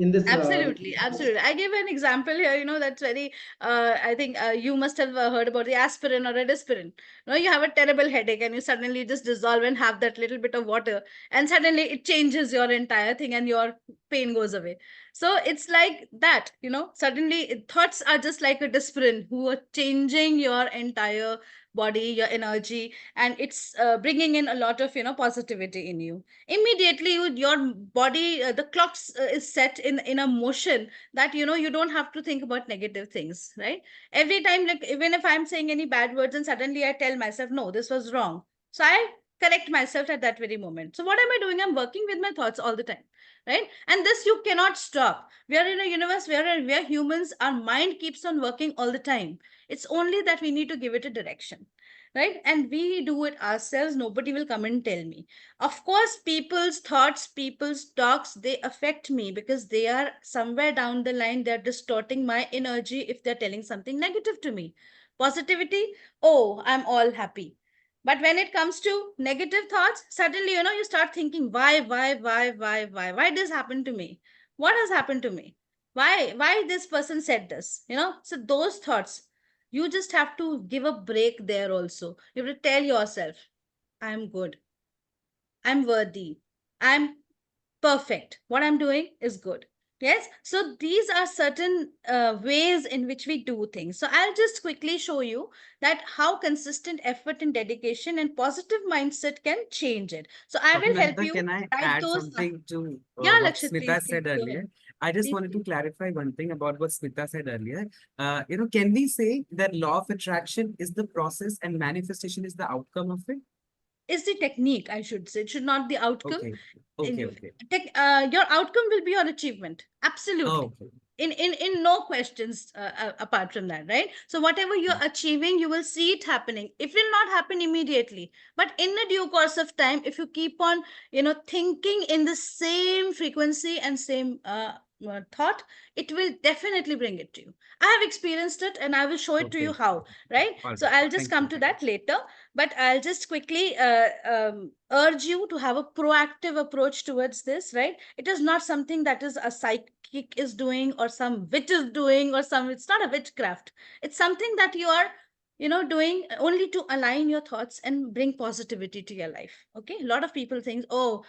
in this. Absolutely, absolutely. I give an example here, that's very, I think you must have heard about the aspirin or a aspirin. You have a terrible headache and you suddenly just dissolve and have that little bit of water, and suddenly it changes your entire thing and your pain goes away. So it's like that, suddenly thoughts are just like a aspirin who are changing your entire body, your energy, and it's bringing in a lot of, positivity in you. Immediately your body, the clocks is set in a motion that you don't have to think about negative things, right? Every time, like even if I'm saying any bad words and suddenly I tell myself, no, this was wrong, so I correct myself at that very moment. So what am I doing? I'm working with my thoughts all the time, right? And this you cannot stop. We are in a universe where we are humans. Our mind keeps on working all the time. It's only that we need to give it a direction, right? And we do it ourselves. Nobody will come and tell me. Of course, people's thoughts, people's talks, they affect me because they are somewhere down the line, they're distorting my energy if they're telling something negative to me. Positivity, oh, I'm all happy. But when it comes to negative thoughts, suddenly, you start thinking, why this happened to me? What has happened to me? Why this person said this? So those thoughts, you just have to give a break there also. You have to tell yourself, I'm good. I'm worthy. I'm perfect. What I'm doing is good. Yes. So these are certain ways in which we do things. So I'll just quickly show you that how consistent effort and dedication and positive mindset can change it. So I will help Nandita, you can I write add those. something to Yeah, what Lakshit, please, Smita please said go ahead. earlier? I just Please, wanted to please. clarify one thing about what Smita said earlier. Can we say that law of attraction is the process and manifestation is the outcome of it? Is the technique, I should say. It should not the outcome. Okay. Okay. Okay. Your outcome will be your achievement. Absolutely. Oh, okay. In no questions apart from that, right? So whatever you're achieving, you will see it happening. It will not happen immediately, but in the due course of time, if you keep on thinking in the same frequency and same thought, it will definitely bring it to you. I have experienced it and I will show it to you Okay. how, right? All So right. I'll just Thank you. come to that later, but I'll just quickly urge you to have a proactive approach towards this, right? It is not something that is a psychic is doing or some witch is doing or some, it's not a witchcraft. It's something that you are doing only to align your thoughts and bring positivity to your life. Okay, a lot of people think, oh,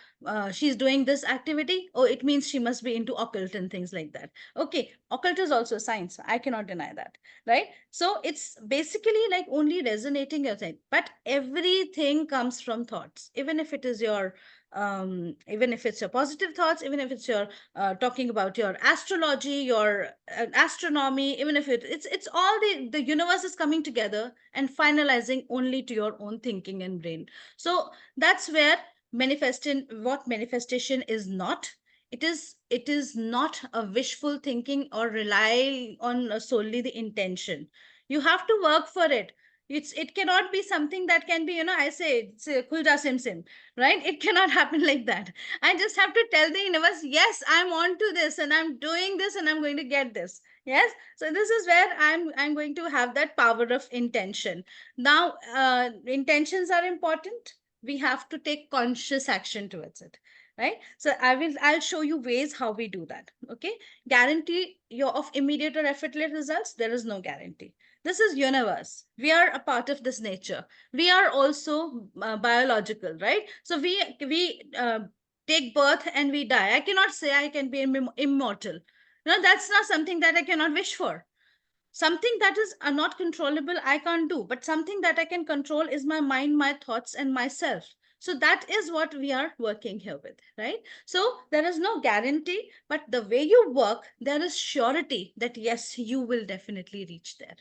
she's doing this activity, oh, it means she must be into occult and things like that. Okay, occult is also science, I cannot deny that, right? So it's basically like only resonating your thing, but everything comes from thoughts. Even if it is your even if it's your positive thoughts, even if it's your talking about your astrology, your astronomy, even if it's all the universe is coming together and finalizing only to your own thinking and brain. So that's where manifesting, what manifestation is not. It is not a wishful thinking or rely on solely the intention. You have to work for it. It cannot be something that can be, I say it's a kulja sim sim, right? It cannot happen like that. I just have to tell the universe, yes, I'm on to this and I'm doing this and I'm going to get this. Yes. So this is where I'm going to have that power of intention. Now, intentions are important. We have to take conscious action towards it, right? So I'll show you ways how we do that. Okay. Guarantee your of immediate or effortless results, there is no guarantee. This is universe. We are a part of this nature. We are also biological, right? So we take birth and we die. I cannot say I can be immortal. No, that's not something that I cannot wish for. Something that is not controllable, I can't do, but something that I can control is my mind, my thoughts, and myself. So that is what we are working here with, right? So there is no guarantee, but the way you work, there is surety that yes, you will definitely reach there,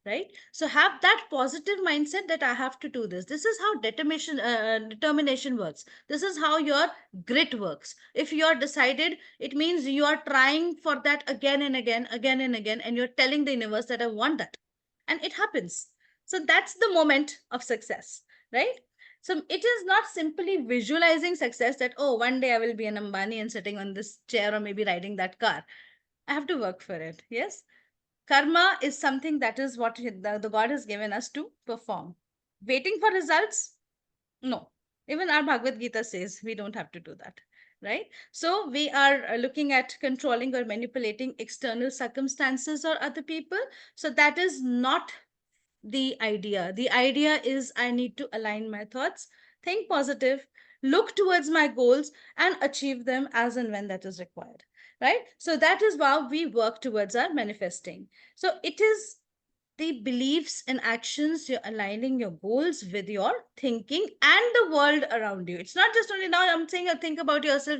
right? So have that positive mindset that I have to do this. This is how determination works. This is how your grit works. If you are decided, it means you are trying for that again and again, and you're telling the universe that I want that, and it happens. So that's the moment of success, right? So it is not simply visualizing success that, oh, one day I will be an Ambani and sitting on this chair or maybe riding that car. I have to work for it. Yes. Karma is something that is what the God has given us to perform. Waiting for results? No. Even our Bhagavad Gita says we don't have to do that. right? So we are looking at controlling or manipulating external circumstances or other people. So that is not the idea. The idea is I need to align my thoughts, think positive, look towards my goals, and achieve them as and when that is required, right? So that is how we work towards our manifesting. So it is the beliefs and actions, you're aligning your goals with your thinking and the world around you. It's not just only now I'm saying think about yourself.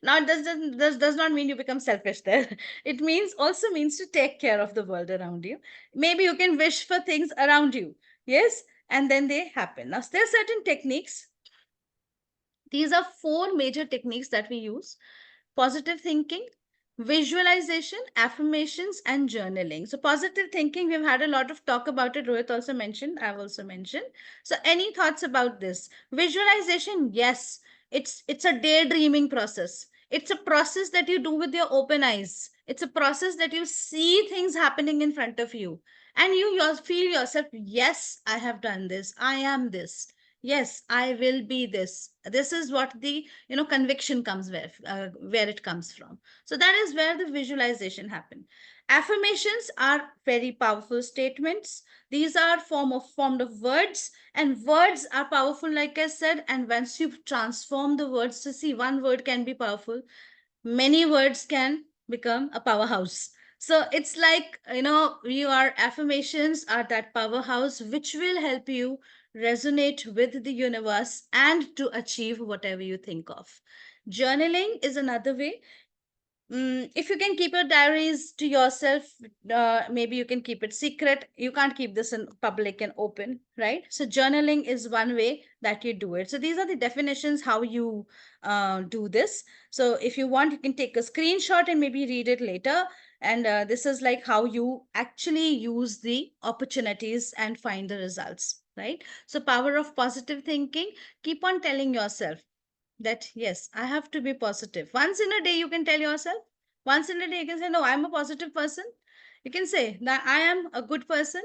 Now it does not mean you become selfish there. It means also means to take care of the world around you. Maybe you can wish for things around you, yes, and then they happen. Now there are certain techniques. These are 4 major techniques that we use: positive thinking, visualization, affirmations, and journaling. So, positive thinking, we've had a lot of talk about it. Rohit also mentioned, I've also mentioned. So, any thoughts about this? Visualization, yes, it's a daydreaming process. It's a process that you do with your open eyes. It's a process that you see things happening in front of you, and you feel yourself, yes, I have done this, I am this, yes, I will be this. This is what the conviction comes where it comes from. So that is where the visualization happen. Affirmations are very powerful statements. These are formed of words, and words are powerful, like I said. And once you transform the words, to see, one word can be powerful, many words can become a powerhouse. So it's like, your affirmations are that powerhouse which will help you resonate with the universe and to achieve whatever you think of. Journaling is another way. If you can keep your diaries to yourself, maybe you can keep it secret. You can't keep this in public and open, right? So journaling is one way that you do it. So these are the definitions how you do this. So if you want, you can take a screenshot and maybe read it later. And this is like how you actually use the opportunities and find the results, right? So power of positive thinking, keep on telling yourself that yes, I have to be positive. Once in a day you can tell yourself, once in a day you can say, no, I'm a positive person. You can say that I am a good person.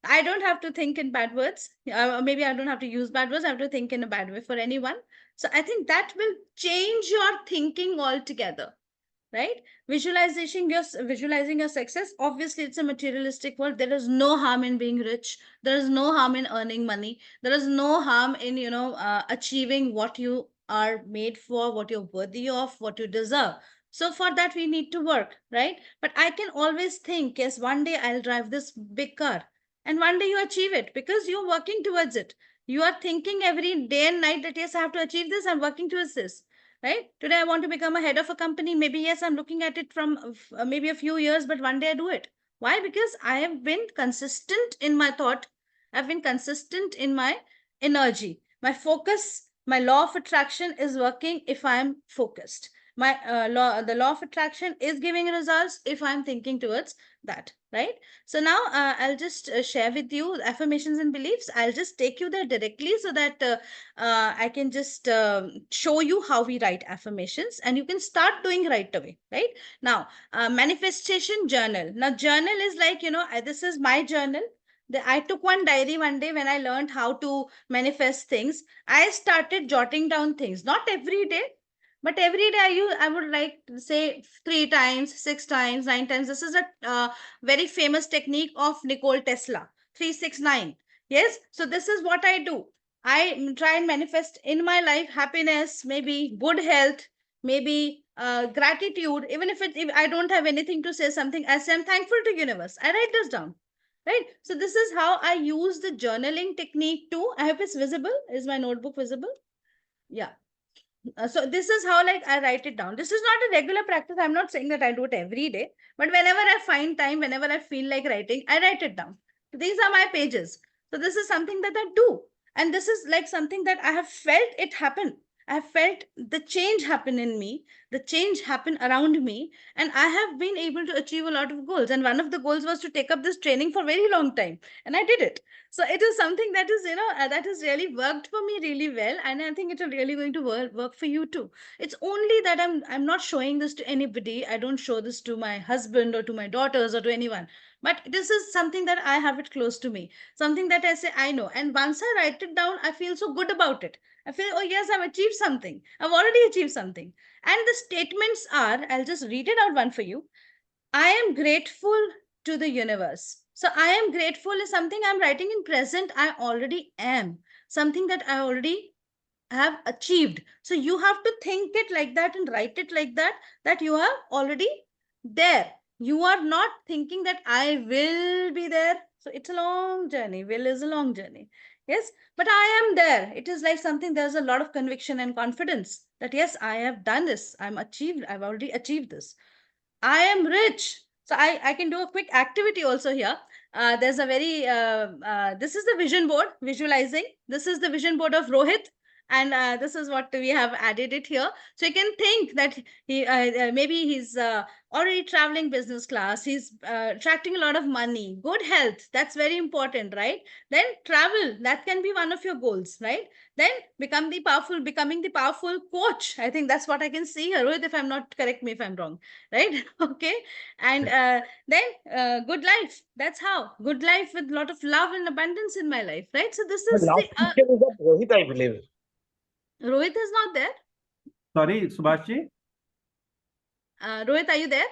I don't have to think in bad words. Maybe I don't have to use bad words. I have to think in a bad way for anyone. So I think that will change your thinking altogether, right? Visualizing your success, obviously it's a materialistic world. There is no harm in being rich, there is no harm in earning money, there is no harm in achieving what you are made for, what you're worthy of, what you deserve. So for that we need to work, right? But I can always think, yes, one day I'll drive this big car, and one day you achieve it because you're working towards it. You are thinking every day and night that yes, I have to achieve this, I'm working towards this, right? Today I want to become a head of a company. Maybe yes, I'm looking at it from maybe a few years, but one day I do it. Why? Because I have been consistent in my thought. I've been consistent in my energy, my focus. My law of attraction is working if I'm focused. My the law of attraction is giving results if I'm thinking towards that, right? So now I'll just share with you affirmations and beliefs. I'll just take you there directly so that I can just show you how we write affirmations, and you can start doing right away, right? Now, manifestation journal. Now, journal is like, this is my journal. I took one diary one day when I learned how to manifest things. I started jotting down things, not every day, but every day I would like to say 3 times, 6 times, 9 times. This is a very famous technique of Nicole Tesla, 369. Yes. So this is what I do. I try and manifest in my life happiness, maybe good health, maybe gratitude. Even if I don't have anything to say, something I say I'm thankful to universe. I write this down. Right. So this is how I use the journaling technique too. I hope it's visible. Is my notebook visible? Yeah. So this is how like I write it down. This is not a regular practice. I'm not saying that I do it every day, but whenever I find time, whenever I feel like writing, I write it down. So these are my pages. So this is something that I do. And this is like something that I have felt it happen. I have felt the change happen in me the change happen around me, and I have been able to achieve a lot of goals. And one of the goals was to take up this training for a very long time, and I did it. So it is something that is, that has really worked for me really well, and I think it is really going to work for you too. It's only that I'm not showing this to anybody. I don't show this to my husband or to my daughters or to anyone, but this is something that I have it close to me, something that I say I know, and once I write it down, I feel so good about it. I feel, oh yes, I've achieved something, I've already achieved something. And the statements are, I'll just read it out one for you. I am grateful to the universe. So I am grateful is something I'm writing in present. I already am something that I already have achieved. So you have to think it like that and write it like that, that you are already there. You are not thinking that I will be there. So it's a long journey. Will is a long journey. Yes, but I am there. It is like something, there's a lot of conviction and confidence that yes, I have done this. I've already achieved this. I am rich. So I can do a quick activity also here. There's a very, this is the vision board, visualizing. This is the vision board of Rohit. And this is what we have added it here. So you can think that maybe he's already traveling business class. He's attracting a lot of money, good health. That's very important, right? Then travel, that can be one of your goals, right? Then becoming the powerful coach. I think that's what I can see here. Rohit, if I'm not, correct me if I'm wrong, right? Okay. And then good life. That's how. Good life with a lot of love and abundance in my life, right? So this The is last the picture is of Rohit, I believe. Rohit is not there. Sorry, Subhashji. Rohit, are you there?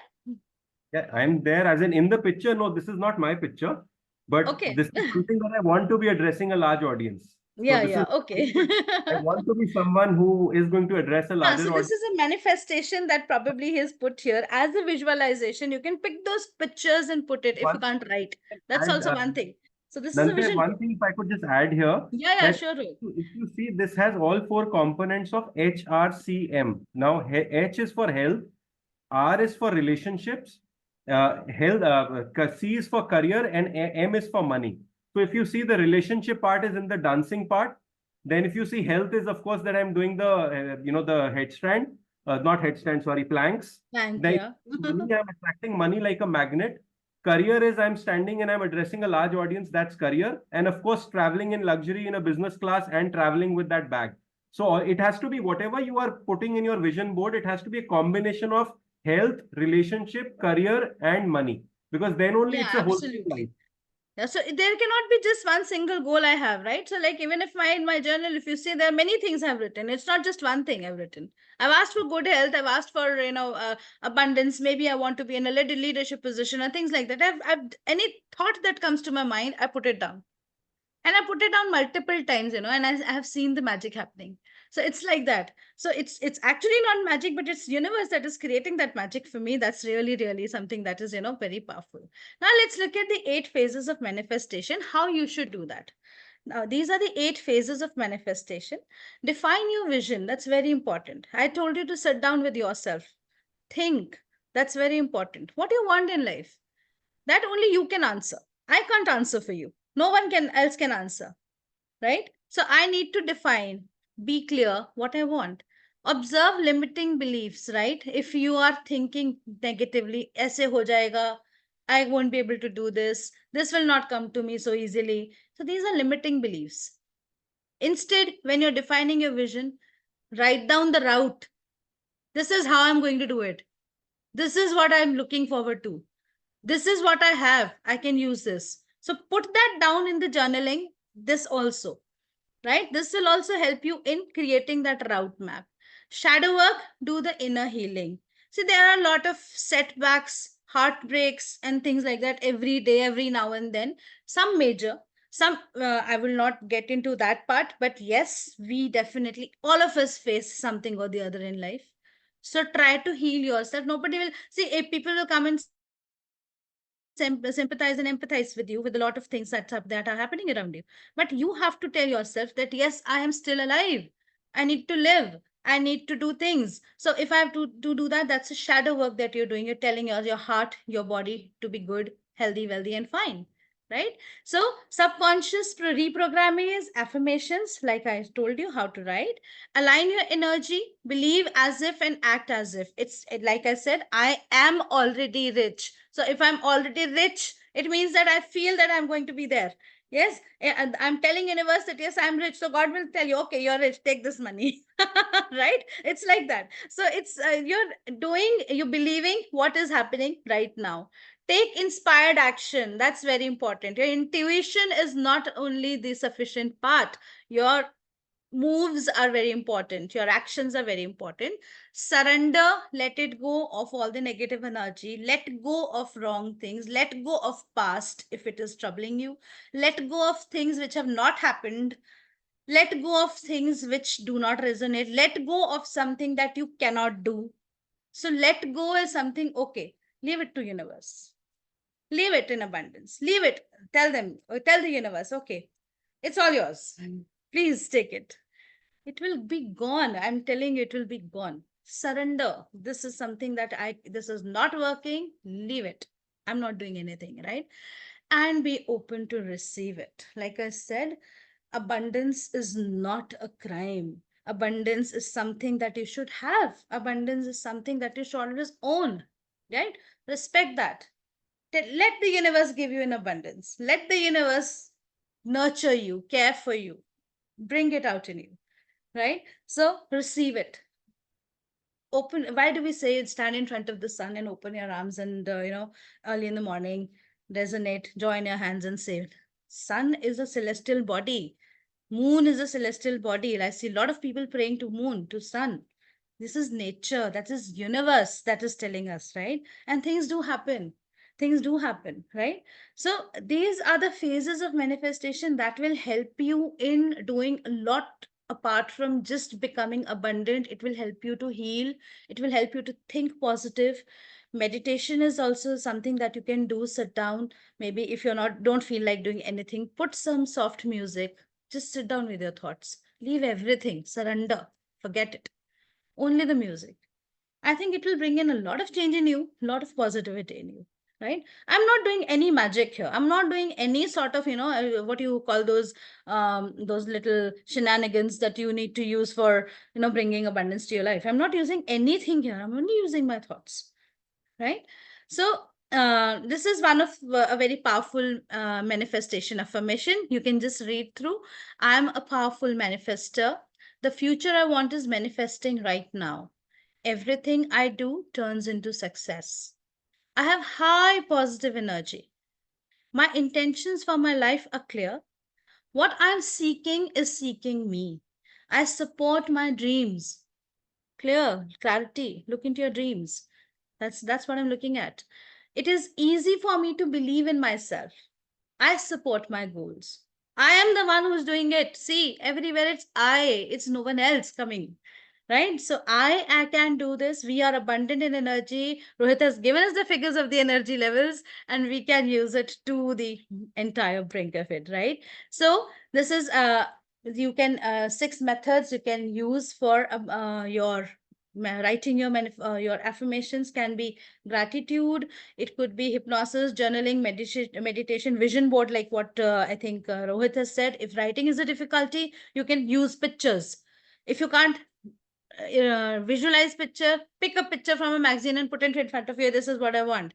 Yeah, I'm there as in the picture. No, this is not my picture, but Okay. this is something that I want to be addressing a large audience. So Yeah, this yeah. is Okay. I want to be someone who is going to address a larger So this audience. is a manifestation that probably he has put here as a visualization. You can pick those pictures and put it if you One can't write. That's and also one thing. So this is a Nante, vision one board. thing if I could just add here Yeah, yeah, that sure, Rohit. if you see this has all four components of HRCM. Now H is for health, R is for relationships, C is for career, and M is for money. So if you see the relationship part is in the dancing part, then if you see health is of course that I'm doing the the headstand, not headstand, sorry, planks. Thank Then you. money, I'm attracting money like a magnet. Career is I'm standing and I'm addressing a large audience. That's career, and of course traveling in luxury in a business class and traveling with that bag. So it has to be whatever you are putting in your vision board. It has to be a combination of health, relationship, career, and money. Because then only Yeah, it's a whole life. absolutely. Yeah, so there cannot be just one single goal I have, right? So like even if in my journal, if you see there are many things I've written, it's not just one thing I've written. I've asked for good health, I've asked for abundance. Maybe I want to be in a leadership position and things like that. I've any thought that comes to my mind, I put it down. And I put it down multiple times, and I have seen the magic happening. So it's like that. So it's actually not magic, but it's universe that is creating that magic for me. That's really, really something that is, very powerful. Now let's look at the 8 phases of manifestation, how you should do that. Now, these are the 8 phases of manifestation. Define your vision. That's very important. I told you to sit down with yourself. Think. That's very important. What do you want in life? That only you can answer. I can't answer for you. No one else can answer, right? So I need to define, be clear what I want. Observe limiting beliefs, right? If you are thinking negatively, aise ho jayega, I won't be able to do this. This will not come to me so easily. So these are limiting beliefs. Instead, when you're defining your vision, write down the route. This is how I'm going to do it. This is what I'm looking forward to. This is what I have. I can use this. So put that down in the journaling, this also, right? This will also help you in creating that route map. Shadow work, do the inner healing. See, there are a lot of setbacks, heartbreaks, and things like that every day, every now and then. Some major, some I will not get into that part, but yes, we definitely, all of us face something or the other in life. So try to heal yourself. Nobody will see, if people will come and sympathize and empathize with you with a lot of things that are happening around you, but you have to tell yourself that yes, I am still alive, I need to live, I need to do things. So if I have to do that, that's a shadow work that you're doing. You're telling your heart, your body to be good, healthy, wealthy, and fine. right? So subconscious reprogramming is affirmations, like I told you how to write. Align your energy, believe as if and act as if. It's like I said, I am already rich. So if I'm already rich, it means that I feel that I'm going to be there. Yes, and I'm telling universe that yes, I'm rich. So God will tell you, okay, you're rich, take this money. Right? It's like that. So it's you're believing what is happening right now. Take inspired action. That's very important. Your intuition is not only the sufficient part. Your moves are very important. Your actions are very important. Surrender, let it go of all the negative energy. Let go of wrong things. Let go of past if it is troubling you. Let go of things which have not happened. Let go of things which do not resonate. Let go of something that you cannot do. So let go is something, okay, leave it to universe. Leave it in abundance. Leave it. Tell them, or tell the universe, okay, it's all yours. Please take it. It will be gone. I'm telling you, it will be gone. Surrender. This is something that this is not working. Leave it. I'm not doing anything, right? And be open to receive it. Like I said, abundance is not a crime. Abundance is something that you should have. Abundance is something that you should always own, right? Respect that. Let the universe give you in abundance. Let the universe nurture you, care for you, bring it out in you, right? So receive it. Open. Why do we say it? Stand in front of the sun and open your arms and, early in the morning, resonate, join your hands and say, sun is a celestial body. Moon is a celestial body. I see a lot of people praying to moon, to sun. This is nature. That is universe that is telling us, right? And things do happen. Things do happen, right? So these are the phases of manifestation that will help you in doing a lot apart from just becoming abundant. It will help you to heal. It will help you to think positive. Meditation is also something that you can do. Sit down. Maybe if you're not, don't feel like doing anything, put some soft music. Just sit down with your thoughts. Leave everything. Surrender. Forget it. Only the music. I think it will bring in a lot of change in you, a lot of positivity in you, right? I'm not doing any magic here. I'm not doing any sort of, what you call those little shenanigans that you need to use for, bringing abundance to your life. I'm not using anything here. I'm only using my thoughts, right? So this is one of a very powerful manifestation affirmation. You can just read through. I'm a powerful manifester. The future I want is manifesting right now. Everything I do turns into success. I have high positive energy. My intentions for my life are clear. What I'm seeking is seeking me. I support my dreams. Clear, clarity. Look into your dreams. That's what I'm looking at. It is easy for me to believe in myself. I support my goals. I am the one who's doing it. See, everywhere it's I, it's no one else coming. Right? So I can do this. We are abundant in energy. Rohit has given us the figures of the energy levels, and we can use it to the entire brink of it, right? So this is you can 6 methods you can use for your writing your affirmations. Can be gratitude, it could be hypnosis, journaling, meditation, vision board, like what I think Rohit has said. If writing is a difficulty, you can use pictures. If you can't visualize picture, pick a picture from a magazine and put it in front of you. This is what I want.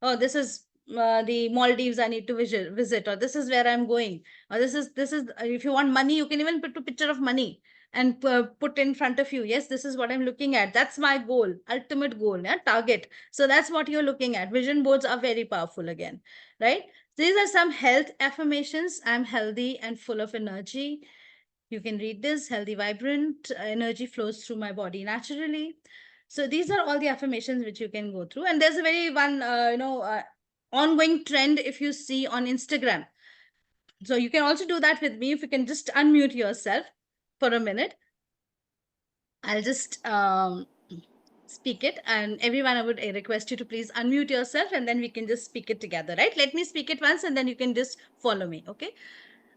Oh, this is the Maldives I need to visit, or this is where I'm going, or this is if you want money, you can even put a picture of money and put in front of you. Yes, this is what I'm looking at. That's my goal, ultimate goal, yeah, target. So that's what you're looking at. Vision boards are very powerful again, right? These are some health affirmations. I'm healthy and full of energy. You can read this. Healthy, vibrant energy flows through my body naturally. So these are all the affirmations which you can go through. And there's a very one, ongoing trend if you see on Instagram. So you can also do that with me. If you can just unmute yourself for a minute. I'll just speak it. And everyone, I would request you to please unmute yourself, and then we can just speak it together, right? Let me speak it once and then you can just follow me, okay?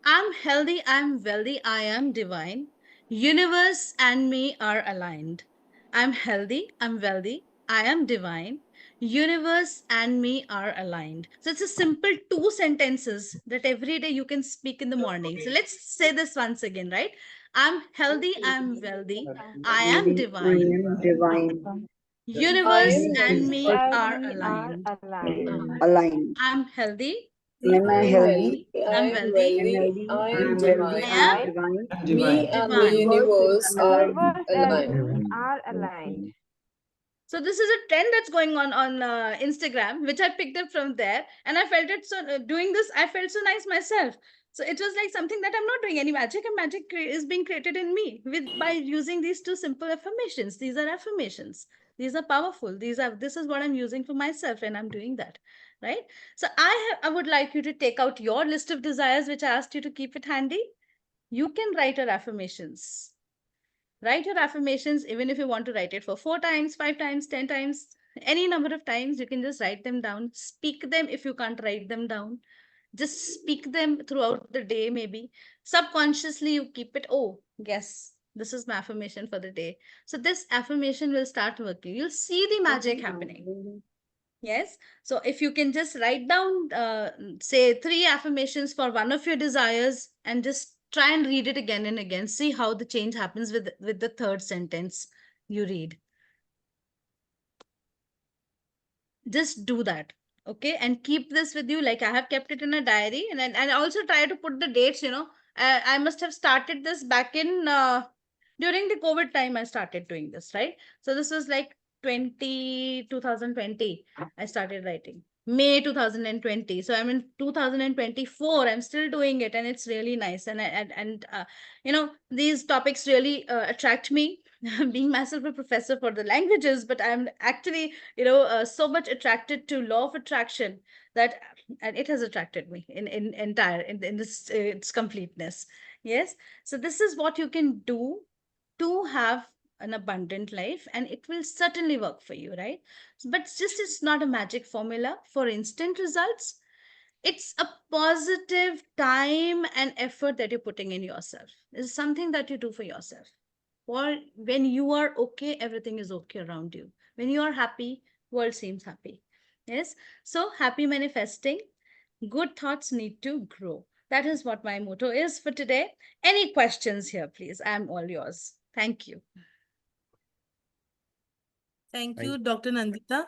I'm healthy, I'm wealthy, I am divine. Universe and me are aligned. I'm healthy, I'm wealthy, I am divine. Universe and me are aligned. So it's a simple 2 sentences that every day you can speak in the morning. So let's say this once again, right? I'm healthy, I'm wealthy, I am I divine. am divine. I Universe am and me Universe are aligned. aligned. I'm healthy, Am I I am healthy? healthy. I I'm am wealthy, I am wealthy. healthy. I I am am wealthy. I I am am divine. divine. And Me divine. and the divine. Universe universe is are aligned. aligned. So this is a trend that's going on Instagram, which I picked up from there, and I felt it so. Doing this, I felt so nice myself. So it was like something that I'm not doing any magic, and magic is being created in me with by using these 2 simple affirmations. These are affirmations. These are powerful. This is what I'm using for myself, and I'm doing that, right? So I would like you to take out your list of desires, which I asked you to keep it handy. You can write your affirmations. Write your affirmations, even if you want to write it for 4 times, 5 times, 10 times, any number of times, you can just write them down. Speak them if you can't write them down. Just speak them throughout the day, maybe. Subconsciously, you keep it. Oh, yes, this is my affirmation for the day. So, this affirmation will start working. You'll see the magic happening. Yes. So if you can just write down, say 3 affirmations for one of your desires and just try and read it again and again. See how the change happens with the third sentence you read. Just do that. Okay. And keep this with you. Like I have kept it in a diary and also try to put the dates, I must have started this back in, during the COVID time, I started doing this, right? So this was like 2020. I started writing. May 2020. So I'm in 2024. I'm still doing it, and it's really nice. These topics really attract me. Being myself a professor for the languages, but I'm actually, so much attracted to law of attraction that, and it has attracted me in entire in this its completeness. Yes. So this is what you can do to have an abundant life, and it will certainly work for you, right? But it's not a magic formula for instant results. It's a positive time and effort that you're putting in yourself. It's something that you do for yourself. Or when you are okay, everything is okay around you. When you are happy, world seems happy. Yes. So happy manifesting. Good thoughts need to grow. That is what my motto is for today. Any questions here, please? I'm all yours. Thank you. Thank you, Dr. Nandita.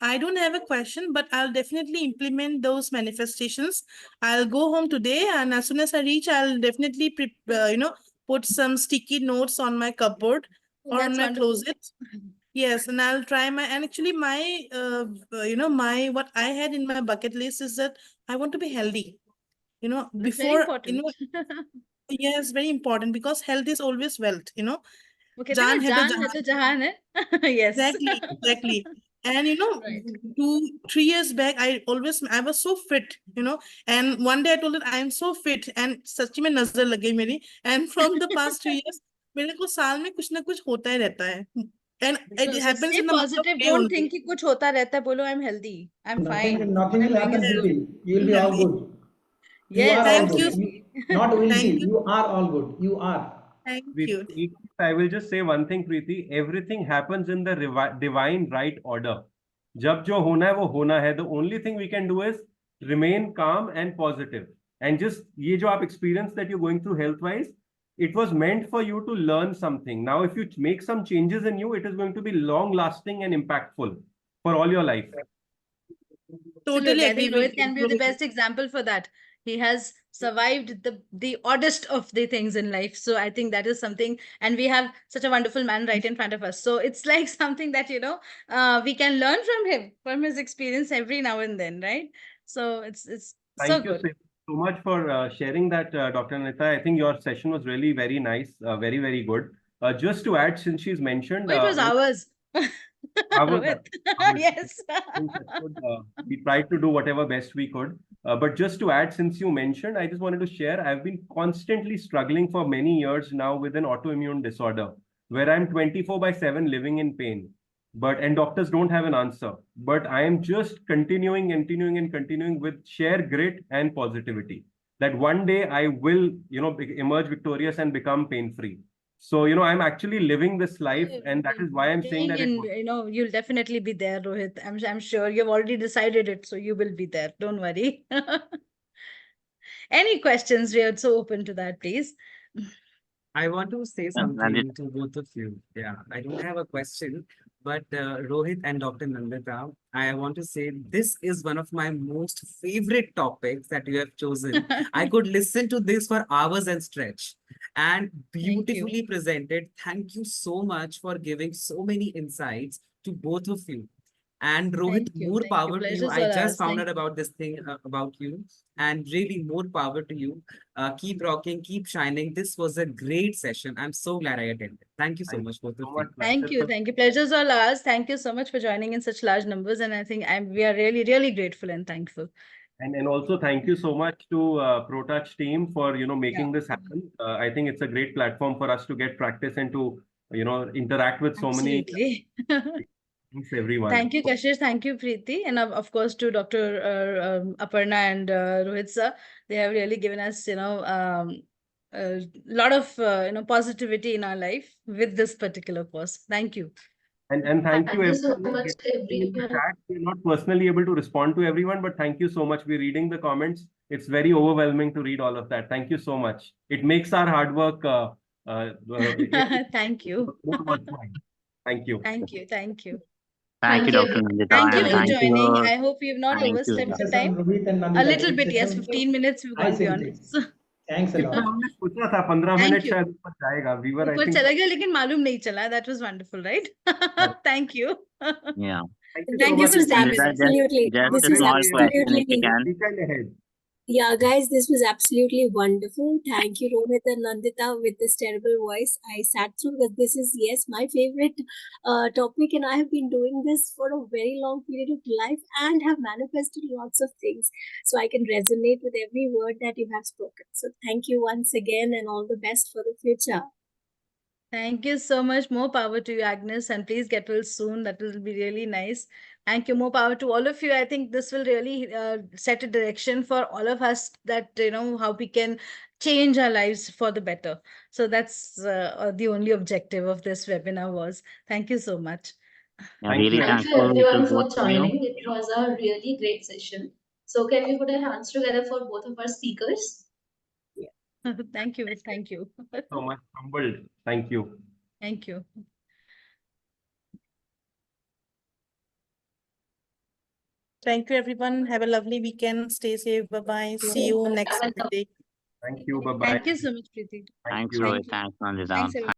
I don't have a question, but I'll definitely implement those manifestations. I'll go home today, and as soon as I reach, I'll definitely put some sticky notes on my cupboard or on That's my wonderful. closet. Yes, and I'll try and actually my what I had in my bucket list is that I want to be healthy. That's very Before, important. yes, very important because health is always wealth. वो कहते हैं ना Jaan hai to जान है jahan. तो जहान है. Yes. Exactly, exactly. And Right. 2, 3 years back, I was so fit, and one day I told her I am so fit, and सच्ची में नजर लग गई मेरी. And from the past 3 years, मेरे को साल में कुछ ना कुछ होता ही रहता है. And it So happens stay in the month of positive. May Don't only. think कि कुछ होता रहता है. बोलो I'm healthy. I'm Nothing, fine. nothing What I'm will doing happen, is good. Preeti. You will I'm be all healthy. good. You are Yes, all Thank good. you. You, absolutely. not will Thank be. you. You are all good. You are. Thank Preeti, you. I will just say one thing, Preeti. Everything happens in the divine right order. जब जो होना है वो होना है. The only thing we can do is remain calm and positive. And just ये जो आप experience that you're going through health wise, it was meant for you to learn something. Now, if you make some changes in you, it is going to be long lasting and impactful for all your life. Totally Absolutely. I agree think with Rohit can be the you. best example for that. He has survived the oddest of the things in life. So I think that is something, and we have such a wonderful man right in front of us. So it's like something that, we can learn from him, from his experience every now and then, right? So it's so Thank you good. so much for sharing that, Dr. Nita. I think your session was really very nice, very, very good. Just to add, since she's mentioned, Oh, it was ours. Hours, Rohit. hours. Yes. We tried to do whatever best we could. But just to add, since you mentioned, I just wanted to share, I've been constantly struggling for many years now with an autoimmune disorder where I'm 24/7 living in pain. And doctors don't have an answer. But I am just continuing with sheer grit and positivity that one day I will, emerge victorious and become pain-free. So, I'm actually living this life, and that is why I'm saying that And you'll definitely be there, Rohit. I'm sure you've already decided it, so you will be there. Don't worry. Any questions? We are so open to that, please. I want to say Nandita. something to both of you. Yeah, I don't have a question, but Rohit and Dr. Nandita, I want to say this is one of my most favorite topics that you have chosen. I could listen to this for hours and stretch, and beautifully presented. Thank you so much for giving so many insights to both of you. And Rohit, more Thank you. power to you. Pleasure's I all just ours. found Thank out about this thing about you, and really more power to you. Keep rocking, keep shining. This was a great session. I'm so glad I attended. Thank you so much, both of you. Thank you. Thank you. Pleasure's all ours. Thank you so much for joining in such large numbers. And I think we are really, really grateful and thankful. And also thank you so much to ProTouch team for making this happen. I think it's a great platform for us to get practice and to interact with so many Absolutely. thanks everyone. Thank you, Kashish. Thank you, Preeti. And of course, to Dr. Aparna and Rohit sir. They have really given us, a lot of, positivity in our life with this particular course. Thank you. And thank you Thank you so everyone much, in the everyone. chat. We're not personally able to respond to everyone, but thank you so much. We're reading the comments. It's very overwhelming to read all of that. Thank you so much. It makes our hard work Thank you. more worthwhile. Thank you. Thank you. Thank you. Thank you, Dr. Nandita, Thank you and for thank joining. you. I hope you've not Thank you. overstepped the Session, time. Rohit and A Nandita, little great bit, yes. session. 15 minutes we've I gone say beyond. great. Thanks a lot. हमने सोचा था 15 Thank minute you. शायद ऊपर जाएगा. We were, I ऊपर think. चला गया लेकिन मालूम नहीं चला. That was wonderful, right? Thank you. Yeah. Thank you This for was staying with us. absolutely, Just this a was small question if you absolutely, can. Weekend ahead. yeah, guys, this was absolutely wonderful. Thank you, Rohit and Nandita, with this terrible voice. I sat through because this is, yes, my favorite topic, and I have been doing this for a very long period of life and have manifested lots of things. So I can resonate with every word that you have spoken. So thank you once again, and all the best for the future. Thank you so much. More power to you, Agnes, and please get well soon. That will be really nice. Thank you. More power to all of you. I think this will really set a direction for all of us that, how we can change our lives for the better. So that's the only objective of this webinar was. Thank you so much. Yeah, really Thank you thankful to everyone for both of you. joining. It was a really great session. So can we put our hands together for both of our speakers? Thank you. Thank you. So much humbled. Thank you. Thank you. Thank you, everyone. Have a lovely weekend. Stay safe. Bye-bye. See you next Monday. Thank you. Bye-bye. Thank you so much, Preeti. Thanks, you. Rohit. Thanks, Nandita. Thanks, everyone.